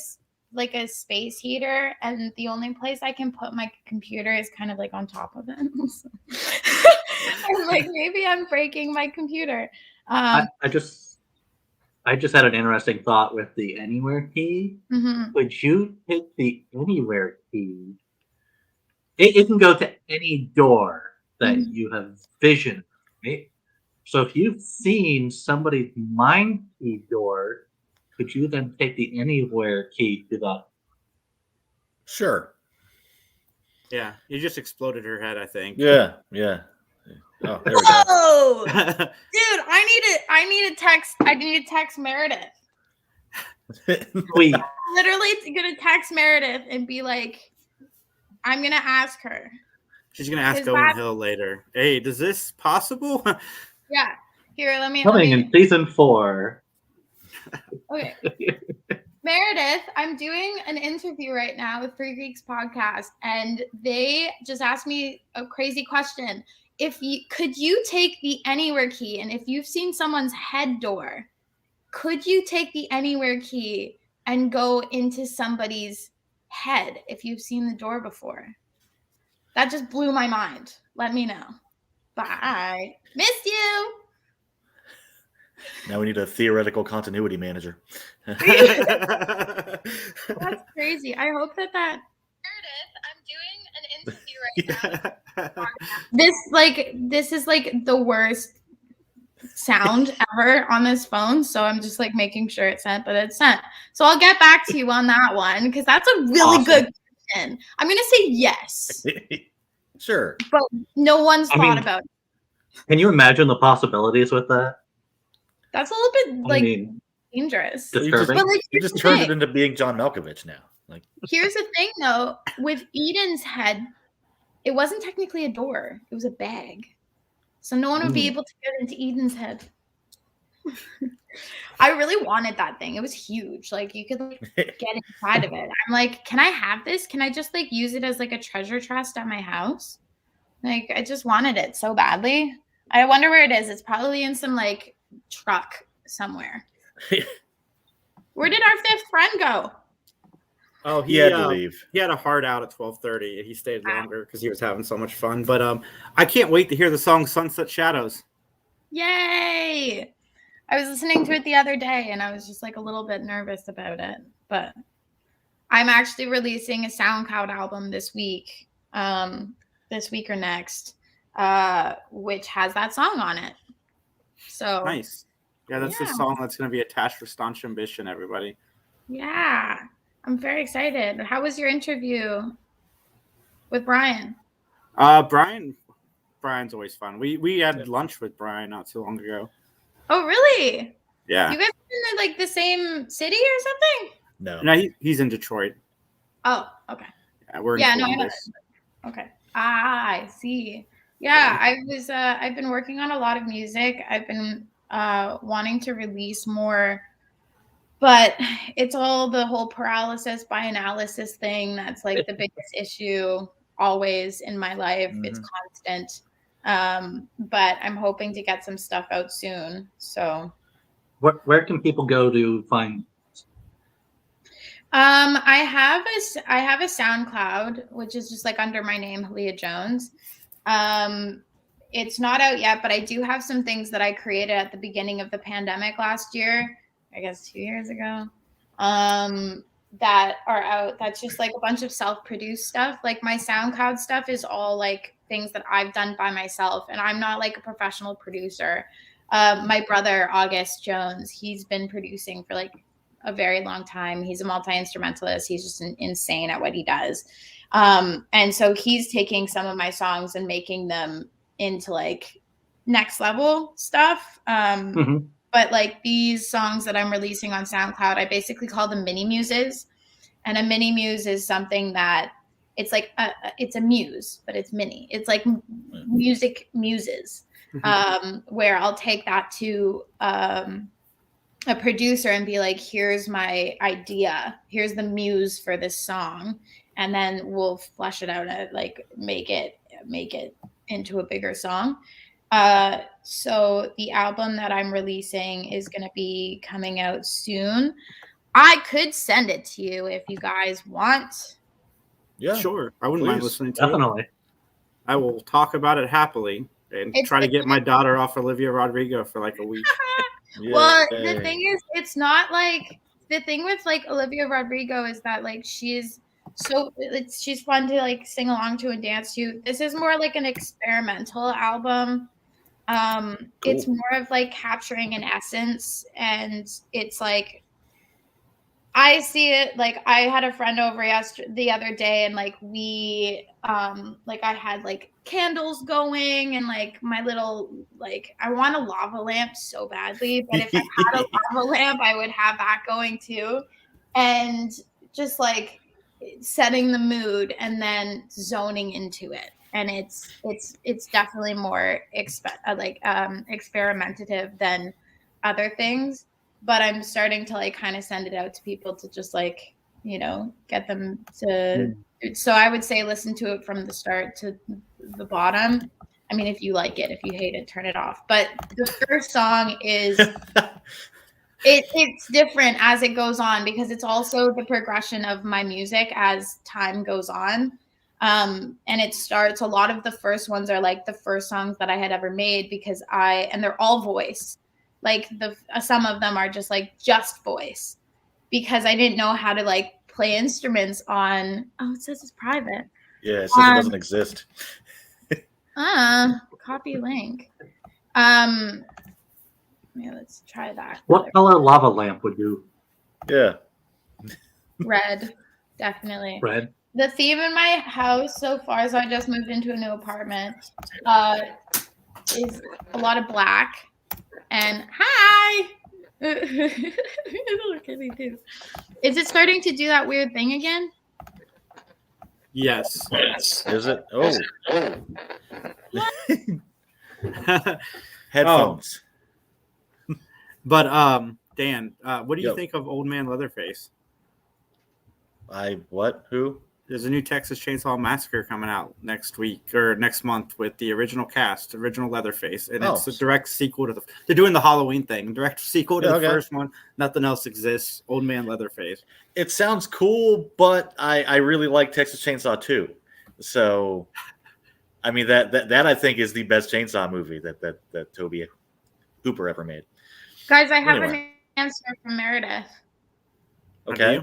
like a space heater, and the only place I can put my computer is kind of like on top of it. I'm like, maybe I'm breaking my computer. I just had an interesting thought with the anywhere key. Mhm. Would you hit the anywhere key? It can go to any door that Mhm. you have vision, right? So if you've seen somebody's mind key door, could you then take the anywhere key to that? Sure. Yeah, you just exploded her head, I think. Yeah. Oh, there we go. Oh, dude, I need to text Meredith. We Literally gonna text Meredith and be like, I'm gonna ask her. She's gonna ask Is Owen that- Hill later. Hey, does this possible? Yeah. Here, let me. coming in season 4. Okay. Meredith, I'm doing an interview right now with Free Geeks podcast, and they just asked me a crazy question. Could you take the anywhere key, and if you've seen someone's head door, could you take the anywhere key and go into somebody's head if you've seen the door before? That just blew my mind. Let me know. Bye. Missed you. Now we need a theoretical continuity manager. That's crazy. I hope that Meredith, I'm doing an interview right now. This is like the worst sound ever on this phone, so I'm just like making sure it's sent, but it's sent. So I'll get back to you on that one because that's a really Awesome. good question. I'm gonna say yes, Sure. but no one's thought about it. Can you imagine the possibilities with that? That's a little bit like dangerous. Disturbing. But like, You here's just the turned thing. it into being John Malkovich now. Like, Here's the thing, though. With Eden's head, it wasn't technically a door; it was a bag. So no one would be able to get into Eden's head. I really wanted that thing. It was huge. Like you could like get inside of it. I'm like, can I have this? Can I just like use it as like a treasure chest at my house? Like I just wanted it so badly. I wonder where it is. It's probably in some like truck somewhere. Where did our fifth friend go? Oh, he had to leave. He had a hard out at 12:30. He stayed longer because he was having so much fun. But I can't wait to hear the song "Sunset Shadows." Yay! I was listening to it the other day, and I was just like a little bit nervous about it. But I'm actually releasing a SoundCloud album this week or next, which has that song on it. So Nice. Yeah, that's the song that's going to be attached for Staunch Ambition, everybody. Yeah, I'm very excited. How was your interview with Brian? Brian's always fun. We had lunch with Brian not too long ago. Oh, really? Yeah. You guys are in like the same city or something? No, he's in Detroit. Oh, okay. Yeah, we're in Columbus. Okay. I see. Yeah, I've been working on a lot of music. I've been wanting to release more, but it's all the whole paralysis by analysis thing that's like the biggest issue always in my life. Mm-hmm. It's constant. But I'm hoping to get some stuff out soon. So where can people go to find? I have a SoundCloud, which is just like under my name, Hallea Jones. It's not out yet, but I do have some things that I created at the beginning of the pandemic last year, I guess 2 years ago, that are out. That's just like a bunch of self-produced stuff. Like my SoundCloud stuff is all like things that I've done by myself, and I'm not like a professional producer. My brother, August Jones, he's been producing for like a very long time. He's a multi-instrumentalist. He's just insane at what he does. And so he's taking some of my songs and making them into like next level stuff. But like these songs that I'm releasing on SoundCloud, I basically call them mini muses. And a mini muse is something that it's like it's a muse, but it's mini. It's like music muses, where I'll take that to a producer and be like, here's my idea. Here's the muse for this song. And then we'll flesh it out and like make it into a bigger song. So the album that I'm releasing is going to be coming out soon. I could send it to you if you guys want. Yeah, Sure, I wouldn't mind please. listening to it. Definitely. I will talk about it happily and It's try to like- get my daughter off Olivia Rodrigo for like a week. Well, the Yay. thing is, it's not like the thing with like Olivia Rodrigo is that like she's fun to like sing along to and dance to. This is more like an experimental album. It's Cool. more of like capturing an essence, and it's like I see it like I had a friend over the other day, and like we like I had like candles going, and like my little like I want a lava lamp so badly, but if I had a lava lamp, I would have that going too, and just like setting the mood and then zoning into it. And it's definitely more experimentative than other things. But I'm starting to like kind of send it out to people to just like, you know, get them to. So I would say listen to it from the start to the bottom. I mean, if you like it, if you hate it, turn it off. But the first song is it's different as it goes on because it's also the progression of my music as time goes on. And it starts, a lot of the first ones are like the first songs that I had ever made because and they're all voice. Like some of them are just voice because I didn't know how to like play instruments on. Oh, it says it's private. Yeah, it says it doesn't exist. Copy link. Yeah, let's try that. What color lava lamp would you? Yeah. Red, definitely. Red. The theme in my house so far, so I just moved into a new apartment, is a lot of black. And hi! Look at me too. Is it starting to do that weird thing again? Yes. Is it? Oh. Headphones. But Dan, what do you Yo. think of Old Man Leatherface? Who? There's a new Texas Chainsaw Massacre coming out next week or next month with the original cast, original Leatherface, and it's a direct sequel to they're doing the Halloween thing, direct sequel to the first one. Nothing else exists. Old Man Leatherface. It sounds cool, but I really like Texas Chainsaw 2. So, I mean that I think is the best chainsaw movie that Toby Hooper ever made. Guys, I have an answer from Meredith. Okay.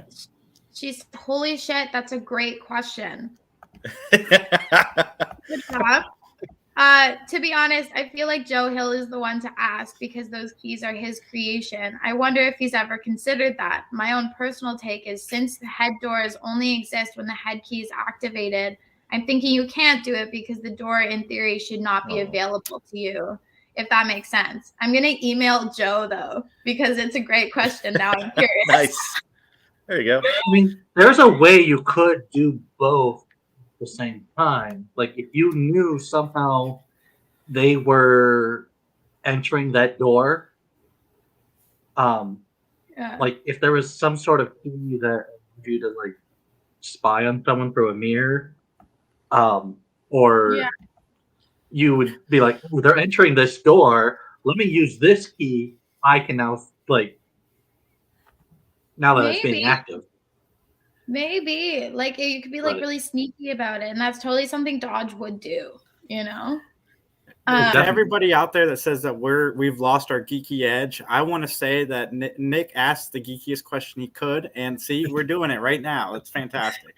She's holy shit. That's a great question. Good job. To be honest, I feel like Joe Hill is the one to ask because those keys are his creation. I wonder if he's ever considered that. My own personal take is since the head doors only exist when the head key is activated, I'm thinking you can't do it because the door in theory should not be available to you, if that makes sense. I'm going to email Joe though, because it's a great question. Now I'm curious. Nice. There you go. I mean, there's a way you could do both at the same time. Like if you knew somehow they were entering that door, like if there was some sort of key that allowed you to like spy on someone through a mirror, or you would be like, oh, they're entering this door. Let me use this key. I can now like. Now that it's being active. Maybe. Like you could be like really sneaky about it. And that's totally something Dodge would do, you know? To everybody out there that says that we've lost our geeky edge, I want to say that Nick asked the geekiest question he could, and see, we're doing it right now. It's fantastic.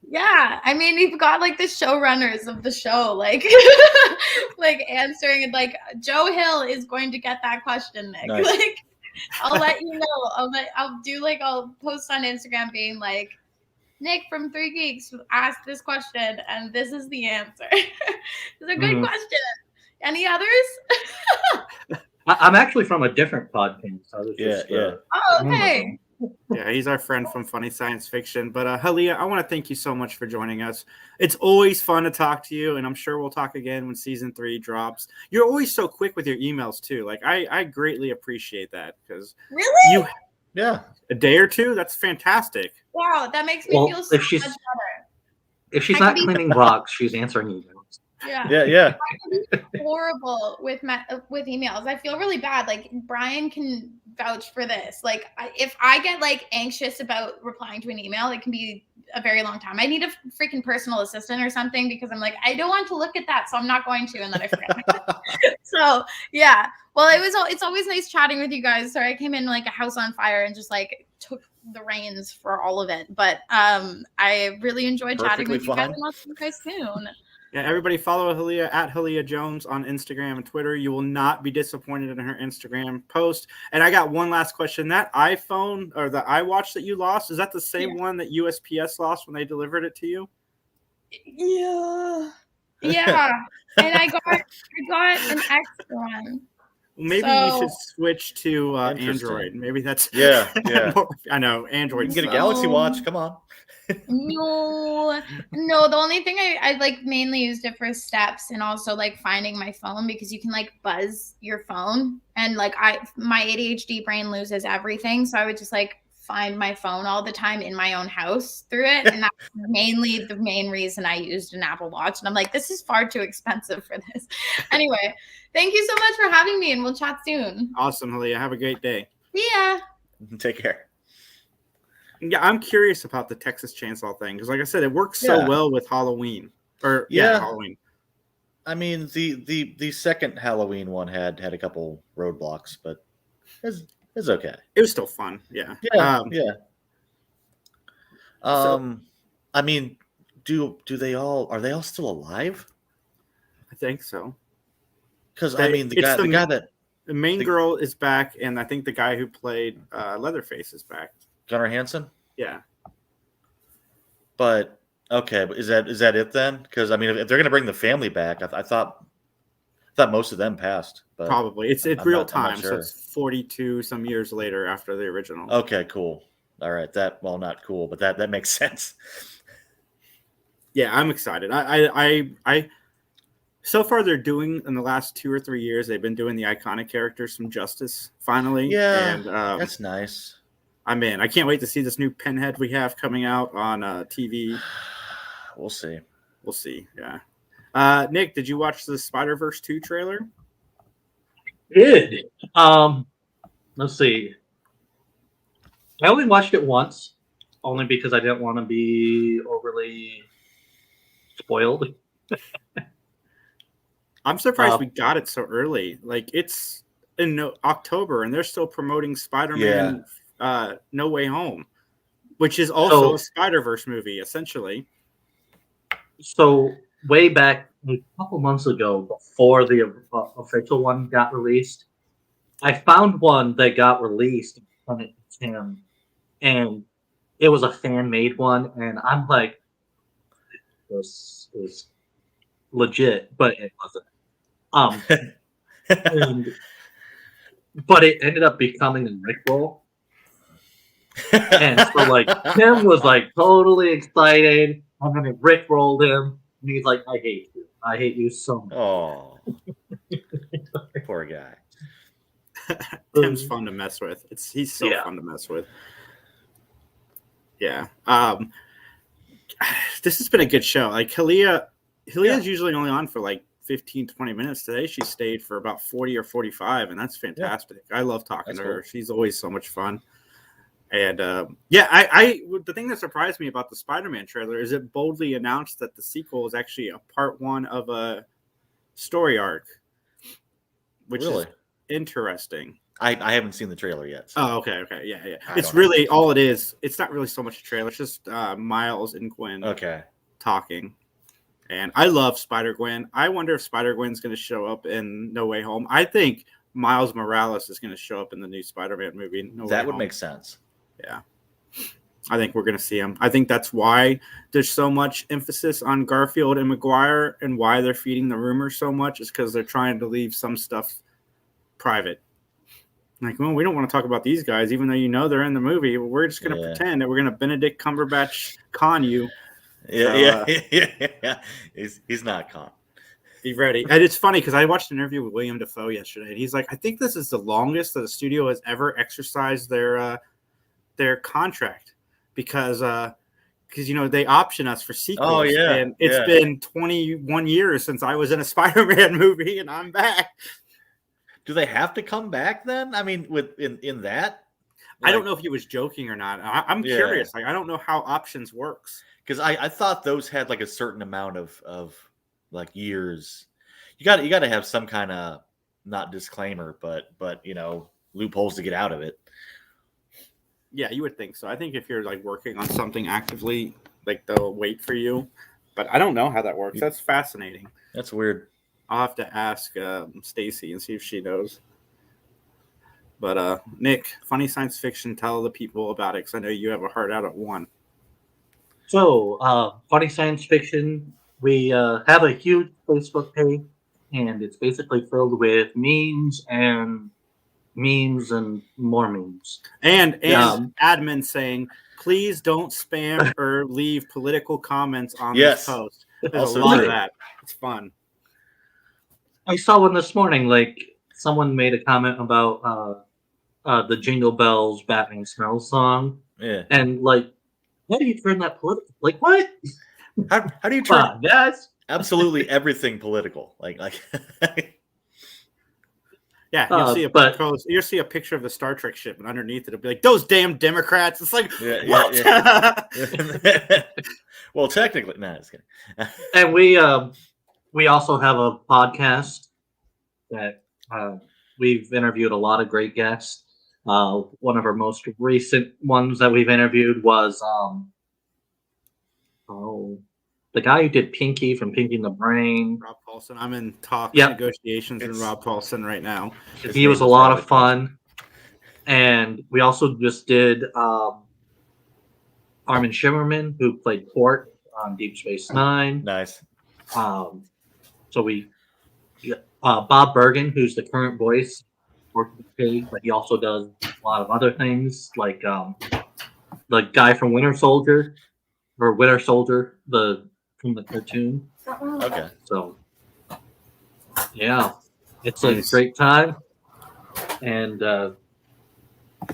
Yeah, I mean, we've got like the showrunners of the show, like, like answering it. Like Joe Hill is going to get that question, Nick. Nice. Like, I'll let you know. I'll post on Instagram being like, Nick from 3 Geeks asked this question, and this is the answer. It's a good question. Any others? I'm actually from a different podcast. So Oh, okay. Yeah, he's our friend from Funny Science Fiction. But Hallea, I want to thank you so much for joining us. It's always fun to talk to you, and I'm sure we'll talk again when season 3 drops. You're always so quick with your emails too. Like I greatly appreciate that because a day or two, that's fantastic. Wow, that makes me feel so much better. If she's not cleaning rocks, she's answering emails. Yeah. Horrible with emails. I feel really bad. Like Brian can vouch for this. Like if I get like anxious about replying to an email, it can be a very long time. I need a freaking personal assistant or something because I'm like, I don't want to look at that, so I'm not going to, and then I forget. So yeah. Well, it's always nice chatting with you guys. Sorry, I came in like a house on fire and just like took the reins for all of it. But I really enjoyed chatting with you guys, and I'll see you guys soon. Yeah, everybody follow Hallea at Hallea Jones on Instagram and Twitter. You will not be disappointed in her Instagram post. And I got one last question. That iPhone or the iWatch that you lost, is that the same one that USPS lost when they delivered it to you? Yeah. Yeah. And I got an extra one. Maybe you should switch to Android. Maybe that's I know Android. You can get a Galaxy Watch. Come on. No. The only thing I like mainly used it for steps and also like finding my phone because you can like buzz your phone and like my ADHD brain loses everything, so I would just like find my phone all the time in my own house through it, and that's mainly the main reason I used an Apple Watch. And I'm like, this is far too expensive for this. Anyway, thank you so much for having me, and we'll chat soon. Awesome, Hallea. Have a great day. Yeah. Take care. Yeah, I'm curious about the Texas Chainsaw thing because, like I said, it works so well with Halloween. Halloween. I mean, the second Halloween one had a couple roadblocks, but it's okay. It was still fun. Yeah. I mean, are they all still alive? I think so. Because I mean, the main girl is back, and I think the guy who played Leatherface is back. Gunnar Hansen? Yeah. But okay, but is that it then? Because I mean, if they're going to bring the family back, I thought most of them passed. But probably it's real time, so it's 42 some years later after the original. Okay, cool. All right, not cool, but that makes sense. Yeah, I'm excited. I so far they're doing in the last 2 or 3 years they've been doing the iconic characters some justice finally. Yeah, and that's nice. I'm in. I can't wait to see this new Pinhead we have coming out on TV. We'll see. Yeah. Nick, did you watch the Spider-Verse 2 trailer? Did. Let's see. I only watched it once, only because I didn't want to be overly spoiled. I'm surprised we got it so early. Like it's in October, and they're still promoting Spider-Man No Way Home, which is also a Spider-Verse movie, essentially. So way back a couple months ago, before the official one got released, I found one that got released on it, and it was a fan-made one, and I'm like, this is legit, but it wasn't. But it ended up becoming a Rickroll. And so like Tim was like totally excited. I'm gonna Rickroll him. And he's like, I hate you. I hate you so much. Oh, poor guy. Tim's fun to mess with. He's so fun to mess with. Yeah. This has been a good show. Like Halea's usually only on for like 15-20 minutes. Today she stayed for about 40 or 45, and that's fantastic. I love talking to her. She's always so much fun. And I the thing that surprised me about the Spider-Man trailer is it boldly announced that the sequel is actually a part 1 of a story arc, which is interesting. I haven't seen the trailer yet. So. Oh, okay, yeah. It's really all it is. It's not really so much a trailer. It's just Miles and Gwen talking. And I love Spider-Gwen. I wonder if Spider-Gwen's going to show up in No Way Home. I think Miles Morales is going to show up in the new Spider-Man movie. That would make sense. Yeah. I think we're going to see him. I think that's why there's so much emphasis on Garfield and Maguire, and why they're feeding the rumors so much is because they're trying to leave some stuff private. Like, well, we don't want to talk about these guys, even though they're in the movie. We're just going to pretend that we're going to Benedict Cumberbatch con you. Yeah. He's not con. Be ready. And it's funny because I watched an interview with William Dafoe yesterday, and he's like, I think this is the longest that a studio has ever exercised their contract, because because they option us for sequels. Oh, yeah, and it's been 21 years since I was in a Spider-Man movie, and I'm back. Do they have to come back then? I mean, in that, I don't know if he was joking or not. I'm curious. Like, I don't know how options works, because I thought those had like a certain amount of like years. You got to have some kind of, not disclaimer, but loopholes to get out of it. Yeah, you would think so. I think if you're like working on something actively, like they'll wait for you. But I don't know how that works. That's fascinating. That's weird. I'll have to ask Stacy and see if she knows. But Nick, funny science fiction, tell the people about it, because I know you have a heart out at one. So, funny science fiction, we have a huge Facebook page, and it's basically filled with memes and more memes. And admin saying, please don't spam or leave political comments on this post. There's Also a lot true. of that. It's fun. I saw one this morning, like someone made a comment about the Jingle Bells Batman Smells song. Yeah. And like, how do you turn that political? Like, what? How do you turn guys? absolutely everything political? Like Yeah, you'll see a picture of the Star Trek ship, and underneath it'll be like, those damn Democrats. It's like, what? Yeah. Well, technically, just kidding. And we also have a podcast that we've interviewed a lot of great guests. One of our most recent ones that we've interviewed was the guy who did Pinky from Pinky and the Brain. Rob Paulson. I'm in negotiations with Rob Paulson right now. He was a lot of fun. And we also just did Armin Shimmerman, who played Port on Deep Space Nine. Nice. So Bob Bergen, who's the current voice for Pig, but he also does a lot of other things, like the guy from Winter Soldier, from the cartoon. Okay. So yeah, it's a great time. And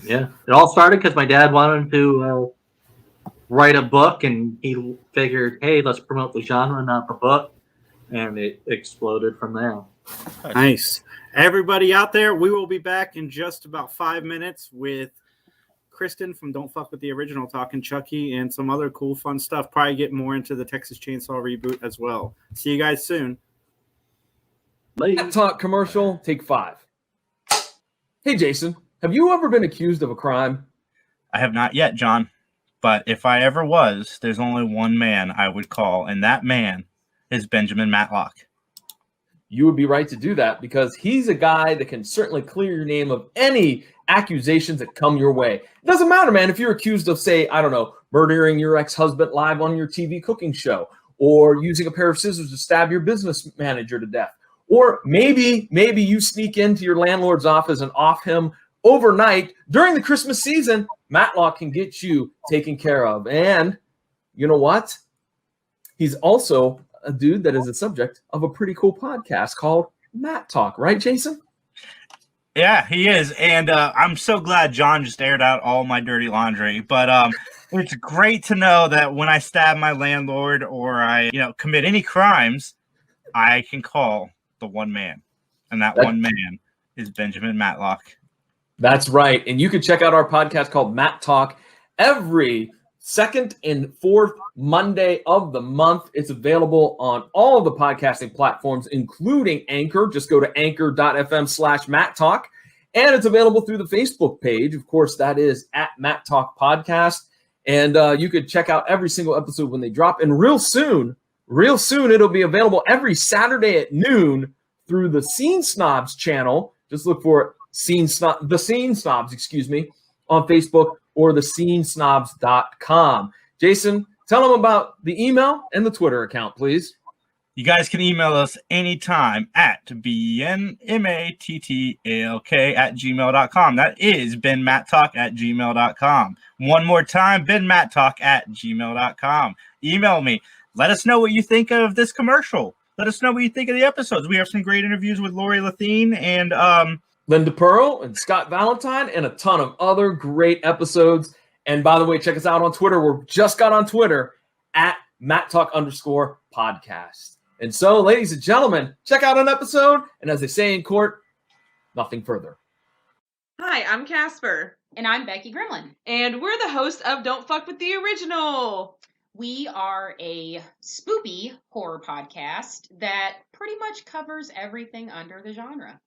it all started because my dad wanted to write a book, and he figured, hey, let's promote the genre, not the book. And it exploded from there. Nice. Everybody out there, we will be back in just about 5 minutes with Kristen from Don't Fuck With the Original, talking Chucky and some other cool, fun stuff. Probably get more into the Texas Chainsaw reboot as well. See you guys soon. Matt Talk commercial, take 5. Hey, Jason, have you ever been accused of a crime? I have not yet, John. But if I ever was, there's only one man I would call, and that man is Benjamin Matlock. You would be right to do that, because he's a guy that can certainly clear your name of any accusations that come your way. It doesn't matter, man, if you're accused of, say, I don't know, murdering your ex-husband live on your TV cooking show, or using a pair of scissors to stab your business manager to death, or maybe you sneak into your landlord's office and off him overnight during the Christmas season. Matlock can get you taken care of. And you know what? He's also a dude that is the subject of a pretty cool podcast called Matt Talk, right, Jason? Yeah, he is. And I'm so glad John just aired out all my dirty laundry. But it's great to know that when I stab my landlord or I, commit any crimes, I can call the one man. And that one man is Benjamin Matlock. That's right. And you can check out our podcast called Matt Talk every second and fourth Monday of the month. It's available on all of the podcasting platforms, including Anchor. Just go to anchor.fm/Matt Talk. And it's available through the Facebook page. Of course, that is at Matt Talk Podcast. And you could check out every single episode when they drop. And real soon, it'll be available every Saturday at noon through the Scene Snobs channel. Just look for the Scene Snobs, on Facebook or thescenesnobs.com. Jason, tell them about the email and the Twitter account, please. You guys can email us anytime at benmattalk@gmail.com. That is benmattalk@gmail.com. One more time, benmattalk@gmail.com. Email me. Let us know what you think of this commercial. Let us know what you think of the episodes. We have some great interviews with Lori Lathine and Linda Pearl and Scott Valentine, and a ton of other great episodes. And by the way, check us out on Twitter. We're just got on Twitter at MattTalk_podcast. And so, ladies and gentlemen, check out an episode. And as they say in court, nothing further. Hi, I'm Casper. And I'm Becky Gremlin. And we're the hosts of Don't Fuck With the Original. We are a spoopy horror podcast that pretty much covers everything under the genre.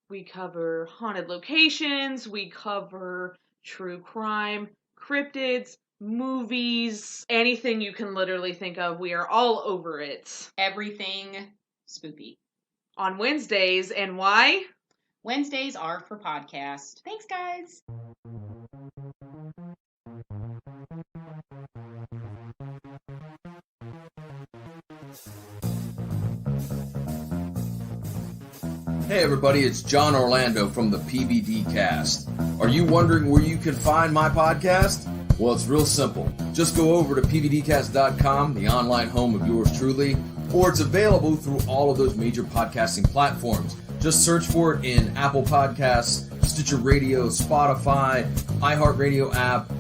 We cover haunted locations, we cover true crime, cryptids, movies, anything you can literally think of. We are all over it. Everything spoopy. On Wednesdays, and why? Wednesdays are for podcast. Thanks, guys. Hey everybody, it's John Orlando from the PVD Cast. Are you wondering where you can find my podcast? Well, it's real simple. Just go over to pvdcast.com, the online home of yours truly, or it's available through all of those major podcasting platforms. Just search for it in Apple Podcasts, Stitcher Radio, Spotify, iHeartRadio app,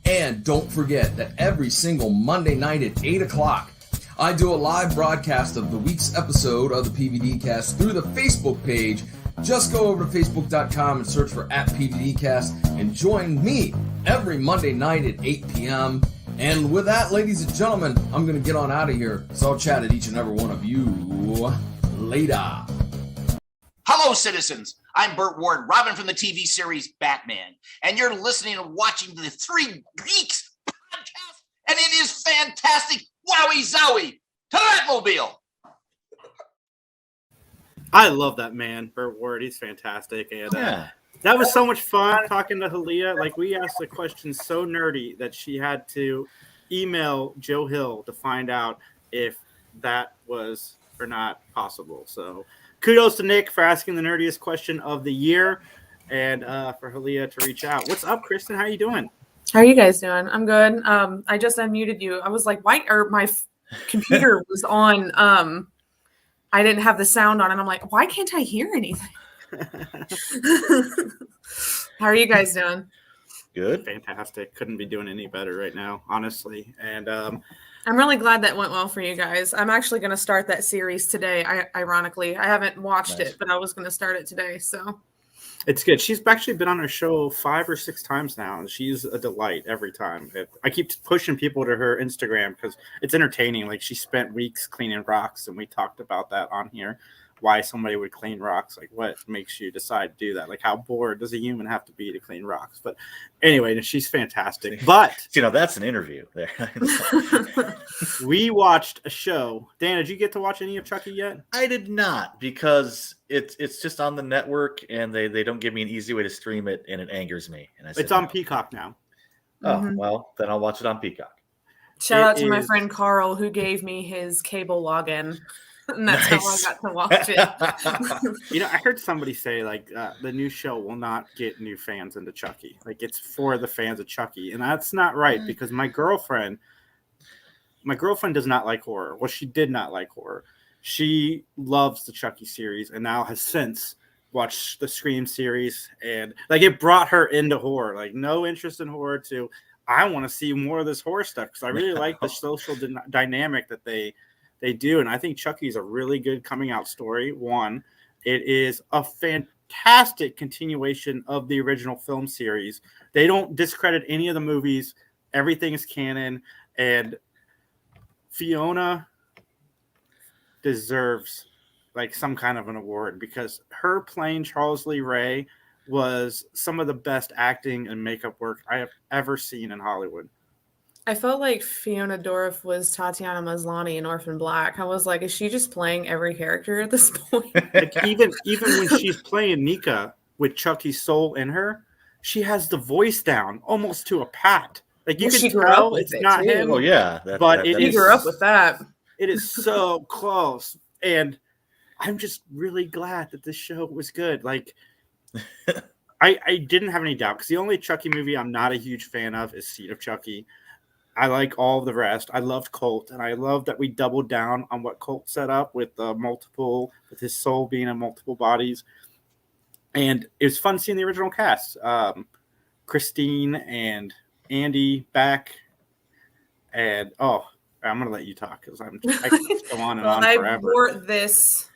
and don't forget that every single Monday night at 8 o'clock, I do a live broadcast of the week's episode of the PVD Cast through the Facebook page. Just go over to facebook.com and search for @PVDcast and join me every Monday night at 8 p.m. And with that, ladies and gentlemen, I'm going to get on out of here. So I'll chat at each and every one of you later. Hello, citizens. I'm Burt Ward, Robin from the TV series Batman, and you're listening and watching the Three Geeks podcast, and it is fantastic. Wowie zowie! To the Batmobile! I love that man, Burt Ward. He's fantastic. And that was so much fun talking to Hallea. Like, we asked a question so nerdy that she had to email Joe Hill to find out if that was or not possible. So kudos to Nick for asking the nerdiest question of the year, and for Hallea to reach out. What's up, Kristen? How you doing? How are you guys doing? I'm good. I just unmuted you. I was like, why? Or my computer was on. I didn't have the sound on, and I'm like, why can't I hear anything? How are you guys doing? Good. Fantastic. Couldn't be doing any better right now, honestly. And I'm really glad that went well for you guys. I'm actually going to start that series today. Ironically, I haven't watched it, but I was going to start it today. So it's good. She's actually been on our show 5 or 6 times now, and she's a delight every time. I keep pushing people to her Instagram because it's entertaining. Like, she spent weeks cleaning rocks, and we talked about that on here. Why somebody would clean rocks, like what makes you decide to do that? Like, how bored does a human have to be to clean rocks? But anyway, she's fantastic. But that's an interview there. We watched a show. Dan, did you get to watch any of Chucky yet? I did not, because it's just on the network, and they don't give me an easy way to stream it, and it angers me. And I said, it's on Peacock now. Oh, well, then I'll watch it on Peacock. Shout out to my friend Carl, who gave me his cable login. And that's how I got to watch it. I heard somebody say, like, the new show will not get new fans into Chucky. Like, it's for the fans of Chucky. And that's not right, because my girlfriend does not like horror. Well, she did not like horror. She loves the Chucky series and now has since watched the Scream series. And, like, it brought her into horror. Like, no interest in horror to, I want to see more of this horror stuff, because I really like the social dynamic that they do, and I think Chucky is a really good coming out story. One, it is a fantastic continuation of the original film series. They don't discredit any of the movies. Everything is canon, and Fiona deserves like some kind of an award, because her playing Charles Lee Ray was some of the best acting and makeup work I have ever seen in Hollywood. I felt like Fiona Dorff was Tatiana Maslany in Orphan Black. I was like, is she just playing every character at this point? Like, even when she's playing Nika with Chucky's soul in her, she has the voice down almost to a pat. Like, you can tell it's not him. Oh yeah, but he grew up with that. It is so close, and I'm just really glad that this show was good. Like, I didn't have any doubt, because the only Chucky movie I'm not a huge fan of is Seed of Chucky. I like all of the rest. I loved Colt, and I love that we doubled down on what Colt set up with with his soul being in multiple bodies. And it was fun seeing the original cast. Christine and Andy back, and I'm gonna let you talk because I can just go on and on I forever. wore this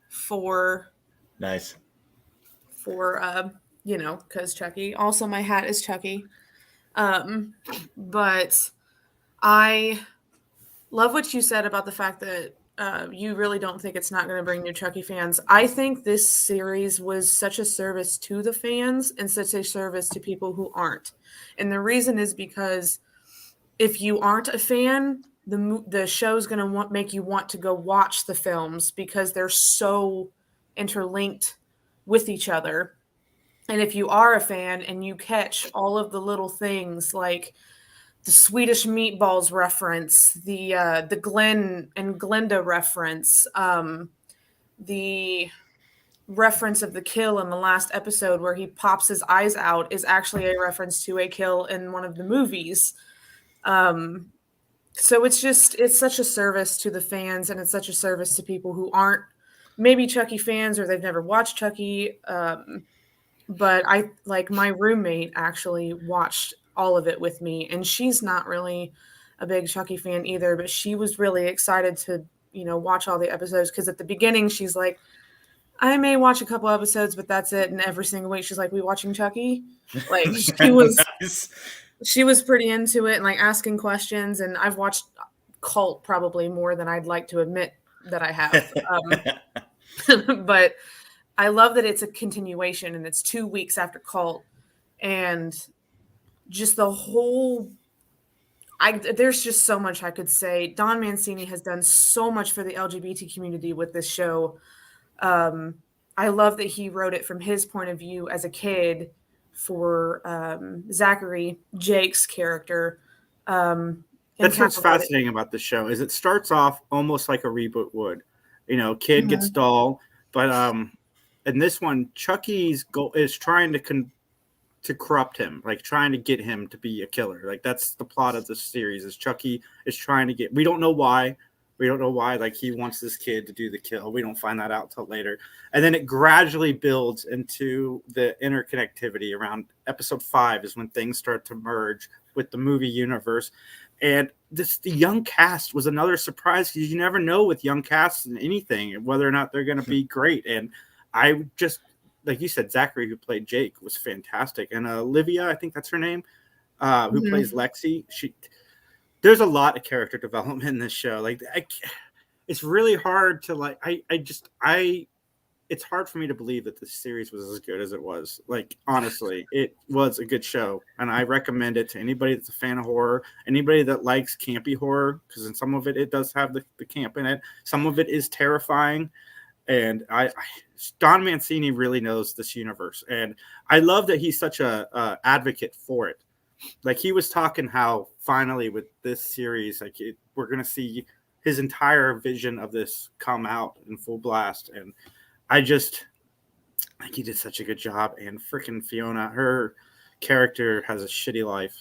for Nice. because Chucky. Also, my hat is Chucky. But I love what you said about the fact that you really don't think it's not going to bring new Chucky fans. I think this series was such a service to the fans and such a service to people who aren't. And the reason is because if you aren't a fan, the show's going to make you want to go watch the films because they're so interlinked with each other. And if you are a fan and you catch all of the little things like the Swedish meatballs reference, the Glenn and Glenda reference, the reference of the kill in the last episode where he pops his eyes out is actually a reference to a kill in one of the movies. So it's such a service to the fans, and it's such a service to people who aren't maybe Chucky fans or they've never watched Chucky. But my roommate actually watched all of it with me, and she's not really a big Chucky fan either, but she was really excited to, watch all the episodes because at the beginning she's like, I may watch a couple episodes, but that's it. And every single week she's like, we watching Chucky? Like Nice. she was pretty into it and like asking questions. And I've watched Cult probably more than I'd like to admit that I have. But I love that it's a continuation and it's 2 weeks after Cult, and just the whole. There's just so much I could say. Don Mancini has done so much for the LGBT community with this show. I love that he wrote it from his point of view as a kid for Zachary, Jake's character. That's what's fascinating about the show is it starts off almost like a reboot would. Kid gets dull, but in this one, Chucky's goal is trying to corrupt him, like trying to get him to be a killer. Like that's the plot of the series is Chucky is trying to get, we don't know why, like he wants this kid to do the kill. We don't find that out till later. And then it gradually builds into the interconnectivity around episode 5 is when things start to merge with the movie universe. And the young cast was another surprise because you never know with young casts and anything, whether or not they're going to be great. And I just, like you said, Zachary, who played Jake, was fantastic. And Olivia, I think that's her name, who plays Lexi. There's a lot of character development in this show. Like, it's really hard to it's hard for me to believe that this series was as good as it was. Like, honestly, it was a good show. And I recommend it to anybody that's a fan of horror, anybody that likes campy horror, because in some of it does have the camp in it. Some of it is terrifying. And Don Mancini really knows this universe, and I love that he's such a advocate for it. Like he was talking how finally with this series, we're gonna see his entire vision of this come out in full blast, and I just he did such a good job. And freaking Fiona, her character has a shitty life.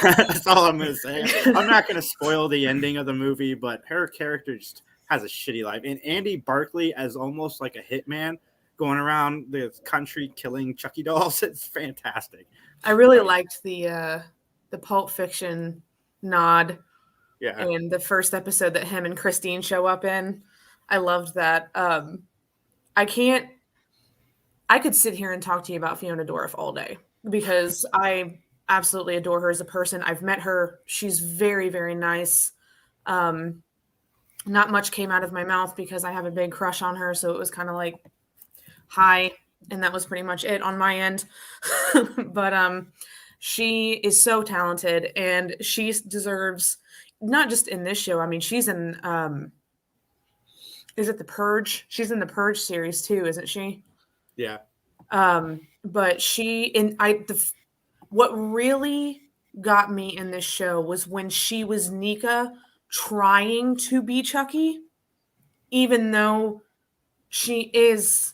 That's all I'm gonna say. I'm not gonna spoil the ending of the movie, but her character just has a shitty life. And Andy Barclay as almost like a hitman going around the country killing Chucky dolls. It's fantastic. I really liked the Pulp Fiction nod. Yeah. In the first episode that him and Christine show up in. I loved that. I could sit here and talk to you about Fiona Dourif all day because I absolutely adore her as a person. I've met her. She's very, very nice. Not much came out of my mouth because I have a big crush on her. So it was kind of like, hi. And that was pretty much it on my end. But she is so talented and she deserves, not just in this show. I mean, she's in, is it The Purge? She's in the Purge series too, isn't she? Yeah. But what really got me in this show was when she was Nika trying to be Chucky, even though she is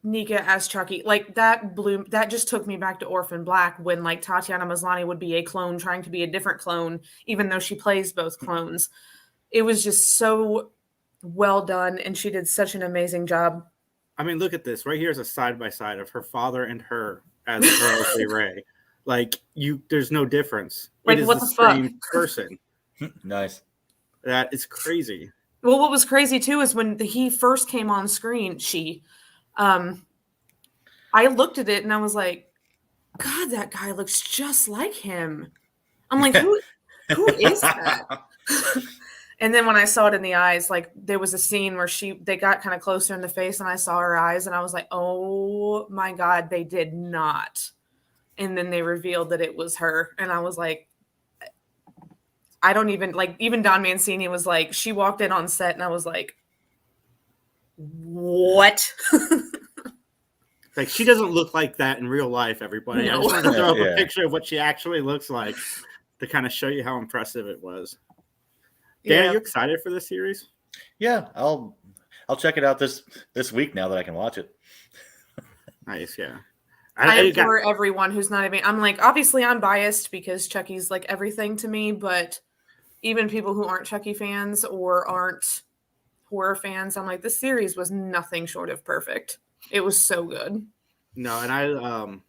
Nika as Chucky. Like that just took me back to Orphan Black when like Tatiana Maslany would be a clone trying to be a different clone, even though she plays both clones. It was just so well done, and she did such an amazing job. I mean, look at this. Right here is a side-by-side of her father and her as Charles Lee Ray. Like there's no difference. Like, it is what the the fuck? same person. Nice. That is crazy. Well, what was crazy too is when he first came on screen, I looked at it and I was like, God, that guy looks just like him. I'm like, who is that? And then when I saw it in the eyes, like there was a scene where they got kind of closer in the face and I saw her eyes and I was like, oh my God, they did not. And then they revealed that it was her. And I was like, I don't even Don Mancini was like, she walked in on set and I was like, what? Like, she doesn't look like that in real life, everybody. No. I just want to throw up a picture of what she actually looks like to kind of show you how impressive it was. Dan, are you excited for this series? Yeah, I'll check it out this week now that I can watch it. Nice, yeah. I implore everyone who's not even. I'm like, obviously, I'm biased because Chucky's like everything to me, but even people who aren't Chucky fans or aren't horror fans, I'm like, this series was nothing short of perfect. It was so good. No, and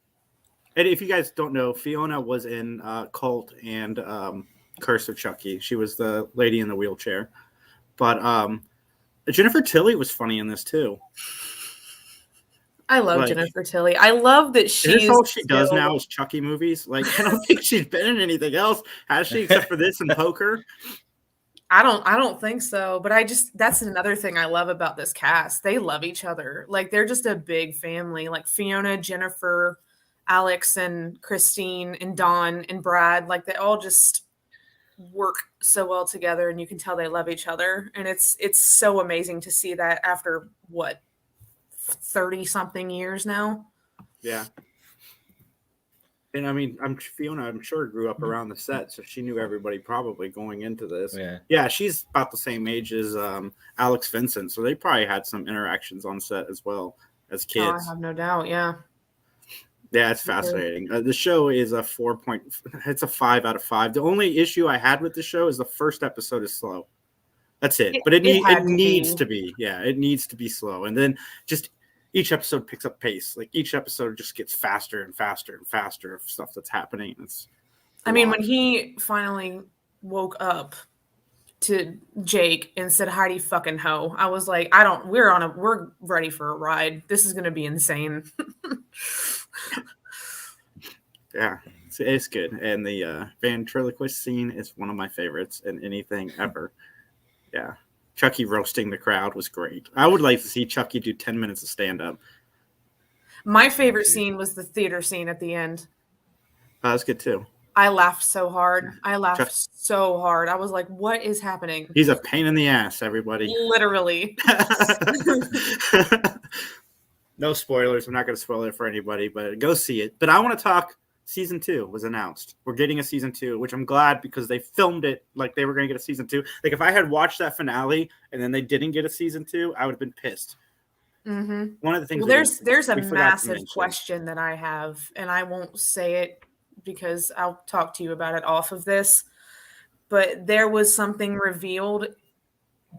if you guys don't know, Fiona was in Cult and Curse of Chucky. She was the lady in the wheelchair. But Jennifer Tilly was funny in this too. I love Jennifer Tilly. I love that she's all she does now is Chucky movies. Like, I don't think she's been in anything else, has she? Except for this and Poker. I don't think so. But that's another thing I love about this cast. They love each other. Like, they're just a big family. Like Fiona, Jennifer, Alex, and Christine, and Dawn, and Brad. Like, they all just work so well together, and you can tell they love each other. And it's so amazing to see that after 30 something years now. Yeah. And I mean, Fiona, I'm sure grew up around the set, so she knew everybody probably going into this. Yeah, she's about the same age as Alex Vincent, so they probably had some interactions on set as well as kids. Oh, I have no doubt. Yeah. Yeah, it's fascinating. The show is it's a 5 out of 5. The only issue I had with the show is the first episode is slow. That's it. But it needs to be. Yeah, it needs to be slow. And then just each episode picks up pace. Like, each episode just gets faster and faster and faster of stuff that's happening. I mean, when he finally woke up to Jake and said, "Heidi fucking ho," I was like, we're ready for a ride. This is going to be insane. Yeah, it's good. And the ventriloquist scene is one of my favorites in anything ever. Yeah. Chucky roasting the crowd was great. I would like to see Chucky do 10 minutes of stand-up. My favorite scene was the theater scene at the end. That's good, too. I laughed so hard. I was like, what is happening? He's a pain in the ass, everybody. Literally. No spoilers. I'm not going to spoil it for anybody, but go see it. But I want to talk. Season 2 was announced. We're getting a season 2, which I'm glad because they filmed it like they were going to get a season 2. Like, if I had watched that finale and then they didn't get a season 2, I would have been pissed. Mm-hmm. One of the things. Well, there's a massive question that I have, and I won't say it because I'll talk to you about it off of this. But there was something revealed,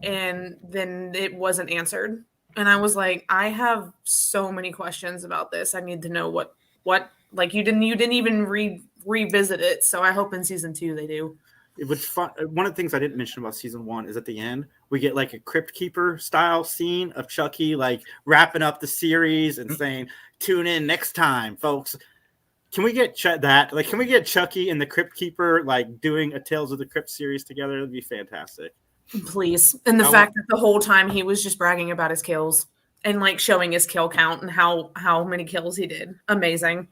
and then it wasn't answered. And I was like, I have so many questions about this. I need to know what. Like, you didn't even revisit it, so I hope in season 2 they do. It was fun. One of the things I didn't mention about season 1 is at the end we get like a Crypt Keeper style scene of Chucky like wrapping up the series and saying, "Tune in next time, folks." Can we get that? Like, can we get Chucky and the Crypt Keeper like doing a Tales of the Crypt series together? It'd be fantastic. Please. And the fact that the whole time he was just bragging about his kills and like showing his kill count and how many kills he did. Amazing.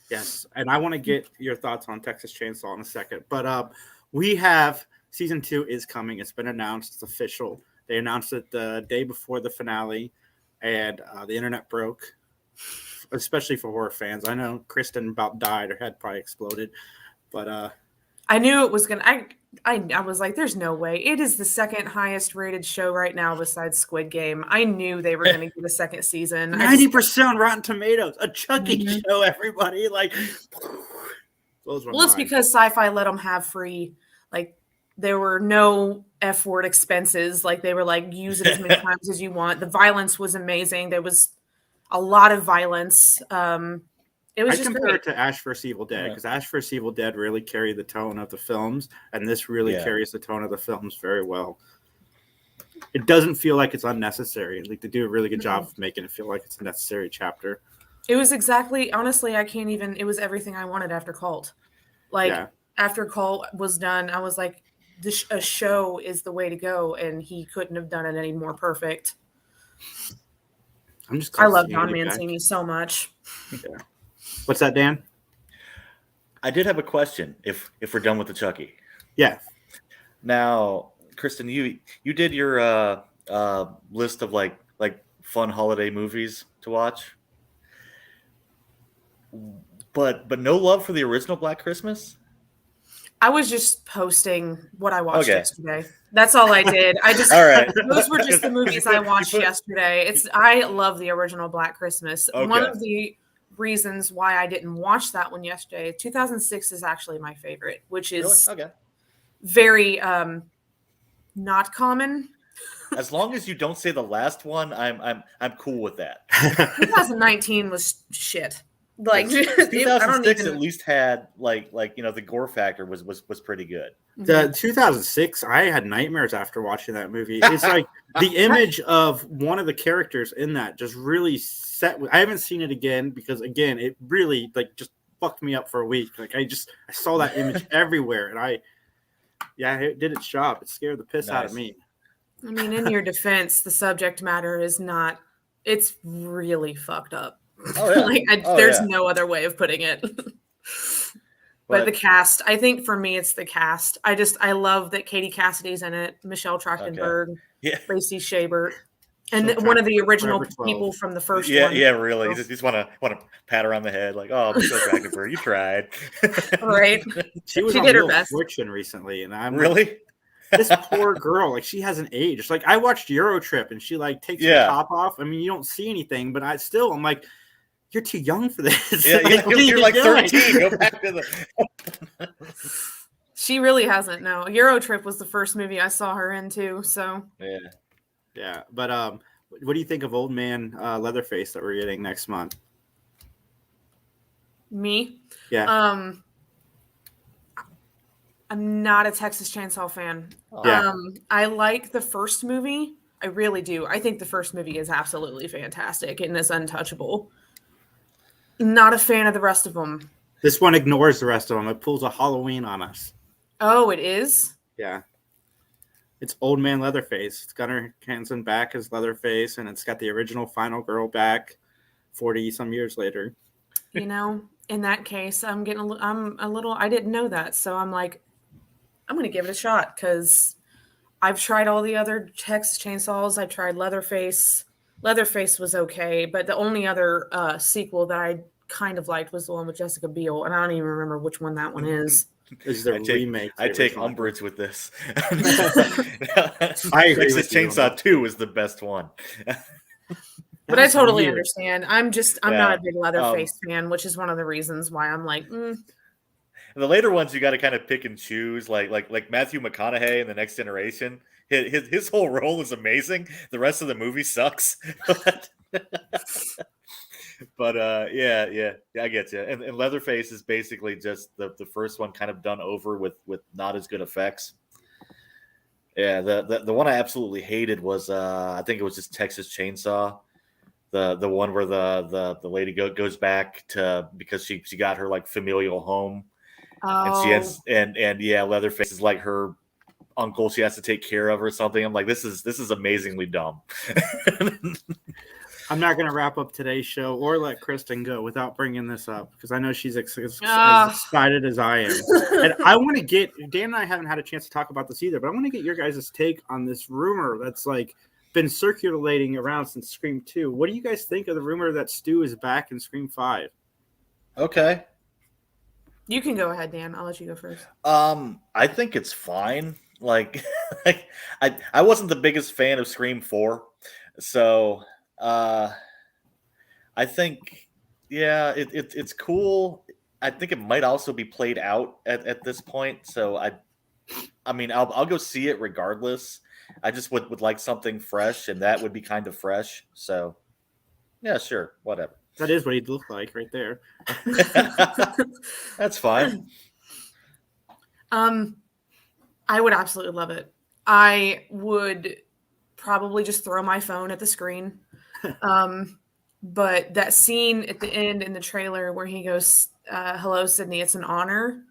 Yes, and I want to get your thoughts on Texas Chainsaw in a second. But we have season 2 is coming. It's been announced. It's official. They announced it the day before the finale, and the internet broke, especially for horror fans. I know Kristen about died. Her head probably exploded. But I knew it was going to – I was like, there's no way. It is the second highest rated show right now besides Squid Game. I knew they were going to get a second season. 90% Rotten Tomatoes. A Chucky show, everybody. Like, well, it's because Sci-Fi let them have free. Like, there were no F-word expenses. Like, they were like, use it as many times as you want. The violence was amazing. There was a lot of violence. It was I just compare great. it to Ash vs. Evil Dead because Ash vs. Evil Dead really carried the tone of the films, and this really carries the tone of the films very well. It doesn't feel like it's unnecessary. Like they do a really good job of making it feel like it's a necessary chapter. It was exactly, honestly, I can't even, it was everything I wanted after Cult. Like, after Cult was done, I was like, a show is the way to go, and he couldn't have done it any more perfect. I love Don Mancini so much. Yeah. What's that, Dan? I did have a question. If we're done with the Chucky, yeah. Now, Kristen, you did your list of like fun holiday movies to watch, but no love for the original Black Christmas. I was just posting what I watched yesterday. That's all I did. I just all right. Those were just the movies I watched yesterday. I love the original Black Christmas. Okay. One of the reasons why I didn't watch that one yesterday, 2006 is actually my favorite, which is very not common. As long as you don't say the last one, I'm cool with that. 2019 was shit. Like 2006 at least had like the gore factor was pretty good. The 2006, I had nightmares after watching that movie. It's like the image of one of the characters in that just really set. I haven't seen it again because again, it really like just fucked me up for a week. Like I saw that image everywhere, and it did its job. It scared the piss out of me. I mean, in your defense, the subject matter is not. It's really fucked up. Oh, yeah. There's no other way of putting it. But the cast, I think for me, it's the cast. I love that Katie Cassidy's in it, Michelle Trachtenberg, Lacey Chabert, and one of the original people from the first one. Yeah, really. You just want to pat her on the head, like, oh, Michelle Trachtenberg, you tried. Right. She was on did her Wheel of best. Fortune recently, and I'm really. Like, this poor girl, like she hasn't aged. Like I watched Eurotrip, and she like takes her top off. I mean, you don't see anything, but I'm like, you're too young for this. Yeah, like, you're like 13. Go back to the. She really hasn't. No, Eurotrip was the first movie I saw her in too. So yeah. But what do you think of Old Man Leatherface that we're getting next month? Me, yeah. I'm not a Texas Chainsaw fan. Yeah. I like the first movie. I really do. I think the first movie is absolutely fantastic and is untouchable. Not a fan of the rest of them. This one ignores the rest of them. It pulls a Halloween on us. Oh, it is? Yeah. It's Old Man Leatherface. It's Gunnar Hansen back as Leatherface, and it's got the original final girl back 40-some years later. You know, in that case, I'm a little, I didn't know that. So I'm like, I'm going to give it a shot because I've tried all the other Texas Chainsaws. I tried Leatherface. Leatherface was okay, but the only other sequel that I kind of liked was the one with Jessica Biel, and I don't even remember which one that one is. Is the remake? I take umbrage with this. I agree. Texas Chainsaw 2 is the best one. But I totally understand. I'm not a big Leatherface fan, which is one of the reasons why I'm like, The later ones you got to kind of pick and choose, like Matthew McConaughey in The Next Generation. His whole role is amazing. The rest of the movie sucks. But yeah, I get you. And Leatherface is basically just the first one kind of done over with not as good effects. Yeah, the one I absolutely hated was I think it was just Texas Chainsaw. The one where the lady goes back to because she got her like familial home. And she has and Leatherface is like her uncle she has to take care of or something. I'm like, this is amazingly dumb. I'm not going to wrap up today's show or let Kristen go without bringing this up because I know she's as excited as I am. And I want to get Dan and I haven't had a chance to talk about this either, but I want to get your guys' take on this rumor that's like been circulating around since Scream 2. What do you guys think of the rumor that Stu is back in Scream 5? Okay. You can go ahead, Dan. I'll let you go first. I think it's fine. Like I wasn't the biggest fan of Scream 4. So I think it's cool. I think it might also be played out at this point. So I mean I'll go see it regardless. I just would like something fresh, and that would be kind of fresh. So yeah, sure, whatever. That is what he'd look like right there. That's fine. I would absolutely love it. I would probably just throw my phone at the screen. But that scene at the end in the trailer where he goes, "Hello, Sydney, it's an honor."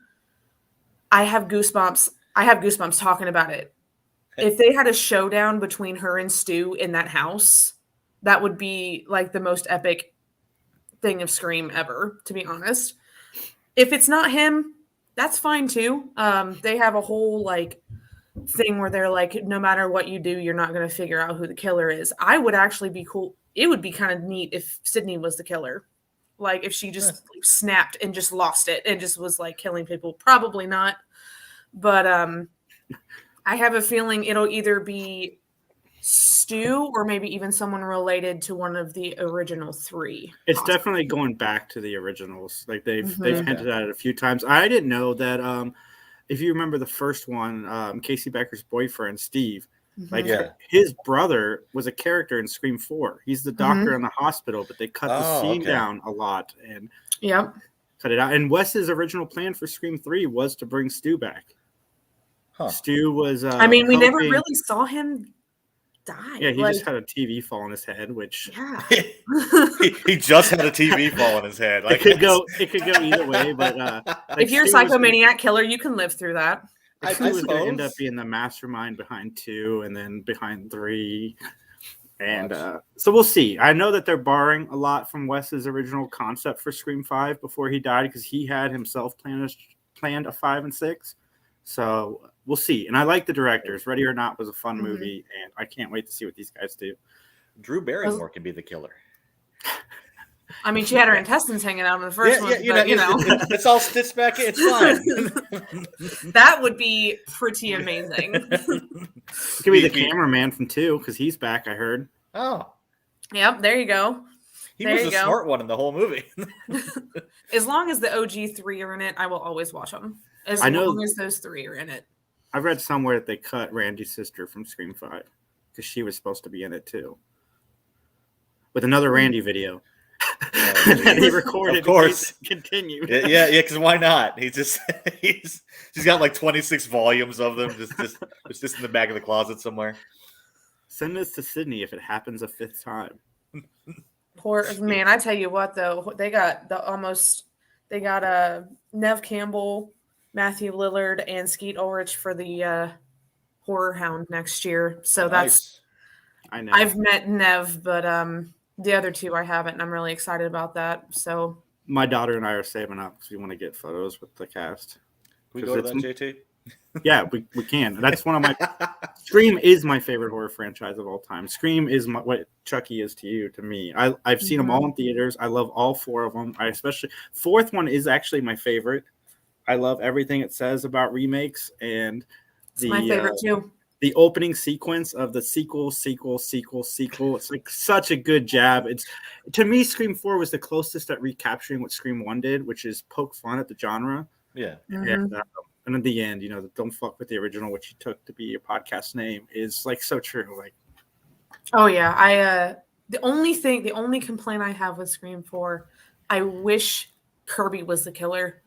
I have goosebumps. I have goosebumps talking about it. If they had a showdown between her and Stu in that house, that would be like the most epic thing of Scream ever, to be honest. If it's not him, that's fine too. They have a whole like thing where they're like, no matter what you do, you're not going to figure out who the killer is. I would actually be cool. It would be kind of neat if Sydney was the killer. Like if she just like, snapped and just lost it and just was like killing people. Probably not. But I have a feeling it'll either be Stu or maybe even someone related to one of the original three. It's definitely going back to the originals. Like they've hinted at it a few times. I didn't know that if you remember the first one, Casey Becker's boyfriend, Steve, like his brother was a character in Scream 4. He's the doctor in the hospital, but they cut the scene down a lot and cut it out. And Wes's original plan for Scream 3 was to bring Stu back. Stu was I mean, we never really saw him die. Yeah, he just had a TV fall on his head, which he just had a TV fall on his head. Like it could go either way, but like if you're a psychomaniac killer, you can live through that. I was going to end up being the mastermind behind 2 and then behind 3. And so we'll see. I know that they're borrowing a lot from Wes's original concept for Scream 5 before he died because he had himself planned a 5 and 6. So we'll see. And I like the directors. Ready or Not was a fun movie, and I can't wait to see what these guys do. Drew Barrymore can be the killer. I mean, she had her intestines hanging out in the first one, but you know. It's all stitched back in. It's fine. That would be pretty amazing. It could be the cameraman from 2 because he's back, I heard. Oh. Yep, there you go. He was the smart one in the whole movie. As long as the OG 3 are in it, I will always watch them. As long as those 3 are in it. I've read somewhere that they cut Randy's sister from Scream 5 because she was supposed to be in it too. With another Randy video. That he recorded. Of course. Continued. Yeah, because why not? He's got like 26 volumes of them just in the back of the closet somewhere. Send this to Sydney if it happens a 5th time. Poor man, I tell you what though, they got Nev Campbell, Matthew Lillard, and Skeet Ulrich for the Horror Hound next year. So that's I know. I've met Nev, but the other 2 I haven't, and I'm really excited about that. So my daughter and I are saving up because we want to get photos with the cast. Can we go to that, JT? Yeah, we can. That's one of my Scream is my favorite horror franchise of all time. Scream is what Chucky is to you, to me. I've seen them all in theaters. I love all 4 of them. I especially 4th one is actually my favorite. I love everything it says about remakes and my favorite too. The opening sequence of the sequel. It's like such a good jab. It's to me, Scream 4 was the closest at recapturing what Scream 1 did, which is poke fun at the genre. Yeah. And in the end, don't fuck with the original, which you took to be your podcast name, is like so true. Like, oh yeah, the only complaint I have with Scream 4, I wish Kirby was the killer.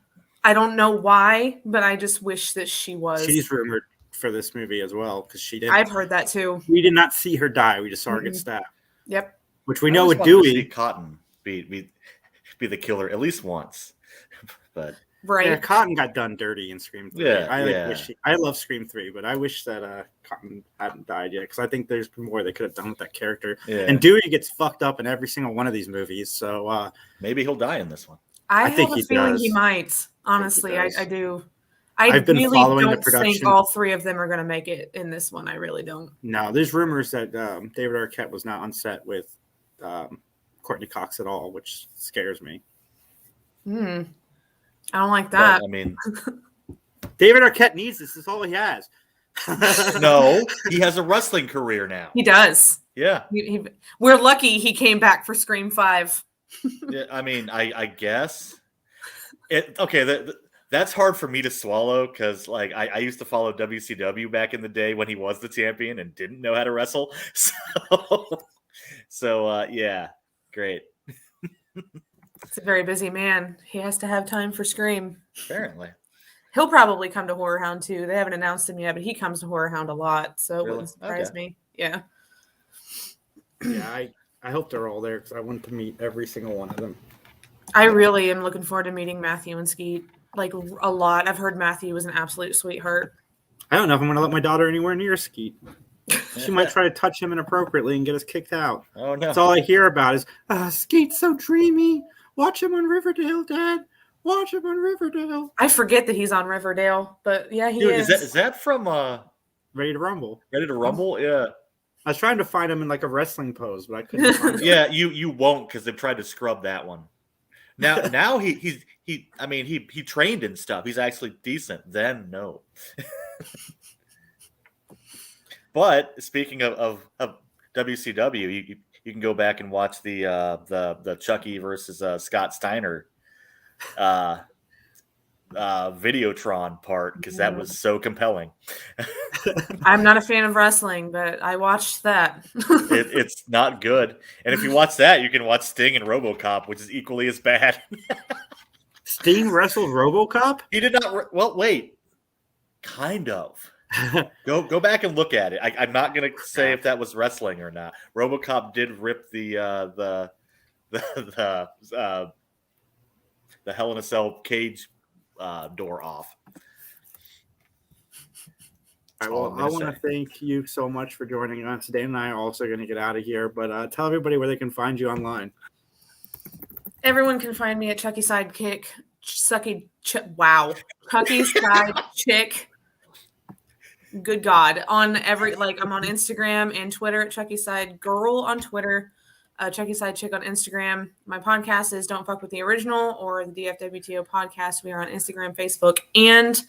I don't know why, but I just wish that she was. She's rumored for this movie as well because she did. I've heard that too. We did not see her die. We just saw her get stabbed. Yep. Which we know with Dewey. Cotton be the killer at least once, but. Right. Yeah, Cotton got done dirty in Scream 3. Yeah, I love Scream 3, but I wish that Cotton hadn't died yet because I think there's more they could have done with that character. Yeah. And Dewey gets fucked up in every single one of these movies, so maybe he'll die in this one. I think have a he feeling does. He might. Honestly, I do. I've been really following don't the production. think all 3 of them are going to make it in this one. I really don't. No, there's rumors that David Arquette was not on set with Courtney Cox at all, which scares me. I don't like that. But, I mean, David Arquette needs this. This is all he has. No, he has a wrestling career now. He does. Yeah. We're lucky he came back for Scream 5. Yeah, I mean, I guess. That's hard for me to swallow because, like, I used to follow WCW back in the day when he was the champion and didn't know how to wrestle. So yeah, great. He's a very busy man. He has to have time for Scream. Apparently. He'll probably come to Horror Hound too. They haven't announced him yet, but he comes to Horror Hound a lot, so it Really? wouldn't surprise Okay. me. Yeah. Yeah, I hope they're all there because I want to meet every single one of them. I really am looking forward to meeting Matthew and Skeet. Like a lot. I've heard Matthew was an absolute sweetheart. I don't know if I'm going to let my daughter anywhere near Skeet. She might try to touch him inappropriately and get us kicked out. Oh no! That's all I hear about is Skeet's so dreamy. Watch him on Riverdale, Dad. Watch him on Riverdale. I forget that he's on Riverdale, but yeah, he Dude, is. is that from Ready to Rumble? Ready to Rumble? Yeah. I was trying to find him in like a wrestling pose, but I couldn't find him. Yeah, you won't because they've tried to scrub that one. Now he trained and stuff. He's actually decent. Then no. But speaking of WCW, you can go back and watch the Chucky versus Scott Steiner Videotron part because that was so compelling. I'm not a fan of wrestling, but I watched that. It's not good. And if you watch that, you can watch Sting and RoboCop, which is equally as bad. Sting wrestled RoboCop? He did not. Well, wait. Kind of. Go back and look at it. I'm not going to say if that was wrestling or not. RoboCop did rip the Hell in a Cell cage door off. All right, well, I want to thank you so much for joining us today, and I are also going to get out of here. But tell everybody where they can find you online. Everyone can find me at Chucky Sidekick. Chucky Side Chick. Good God. On I'm on Instagram and Twitter at Chucky Side Girl on Twitter, Chucky Side Chick on Instagram. My podcast is Don't Fuck With The Original or the DFWTO podcast. We are on Instagram, Facebook, and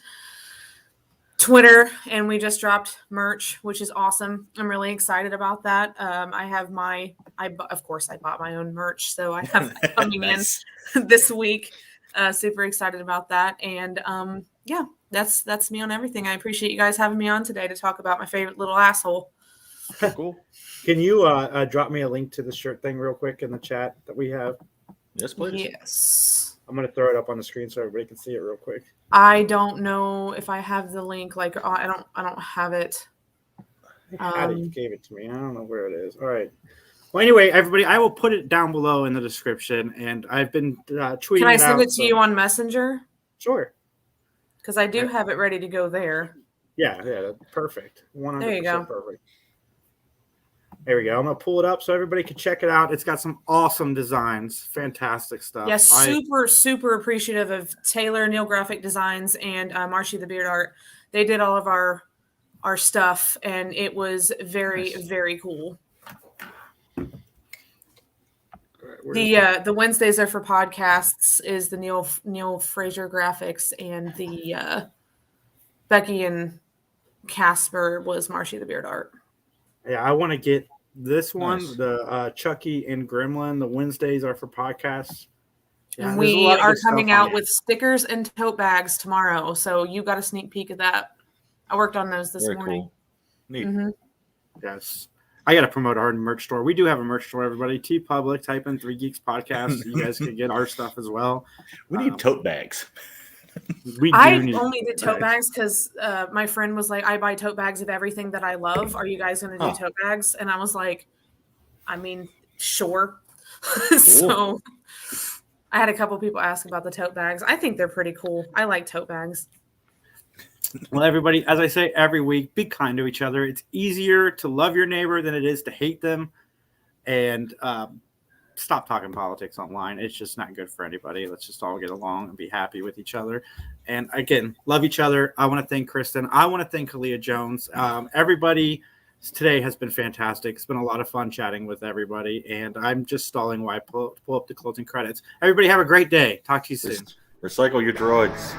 Twitter, and we just dropped merch, which is awesome. I'm really excited about that. Of course I bought my own merch, so I have that coming Nice. in this week. Super excited about that. And yeah, that's me on everything. I appreciate you guys having me on today to talk about my favorite little asshole. Cool. Can you drop me a link to the shirt thing real quick in the chat that we have? Yes, please. Yes. I'm going to throw it up on the screen so everybody can see it real quick. I don't know if I have the link. I don't have it. You gave it to me. I don't know where it is. All right. Well, anyway, everybody, I will put it down below in the description, and I've been tweeting. Can I send it to you on Messenger? Sure. Because I do have it ready to go there. Yeah, perfect. 100% There you go. perfect. There we go. I'm going to pull it up so everybody can check it out. It's got some awesome designs. Fantastic stuff. Yeah, super appreciative of Taylor Neil Graphic Designs and Marshy the Beard Art. They did all of our stuff, and it was very, very cool. The Wednesdays are for podcasts is the Neil Fraser graphics, and the Becky and Casper was Marshy the Beard Art. Yeah, I want to get this one, Nice. the Chucky and Gremlin. The Wednesdays are for podcasts. Yeah, And there's a we lot of are good stuff coming on out there. with stickers and tote bags tomorrow, so you got a sneak peek of that. I worked on those this Very morning. cool. Neat. Mhm. Yes. I got to promote our merch store. We do have a merch store, everybody. T Public, type in 3 Geeks Podcast. You guys can get our stuff as well. We need tote bags. We do I need only did tote bags because my friend was like, I buy tote bags of everything that I love. Are you guys going to do tote bags? And I was like, I mean, sure. So I had a couple people ask about the tote bags. I think they're pretty cool. I like tote bags. Well, everybody, as I say every week, be kind to each other. It's easier to love your neighbor than it is to hate them. And stop talking politics online. It's just not good for anybody. Let's just all get along and be happy with each other. And again, love each other. I want to thank Kristen. I want to thank Hallea Jones. Everybody today has been fantastic. It's been a lot of fun chatting with everybody. And I'm just stalling while I pull up the closing credits. Everybody have a great day. Talk to you soon. Recycle your droids.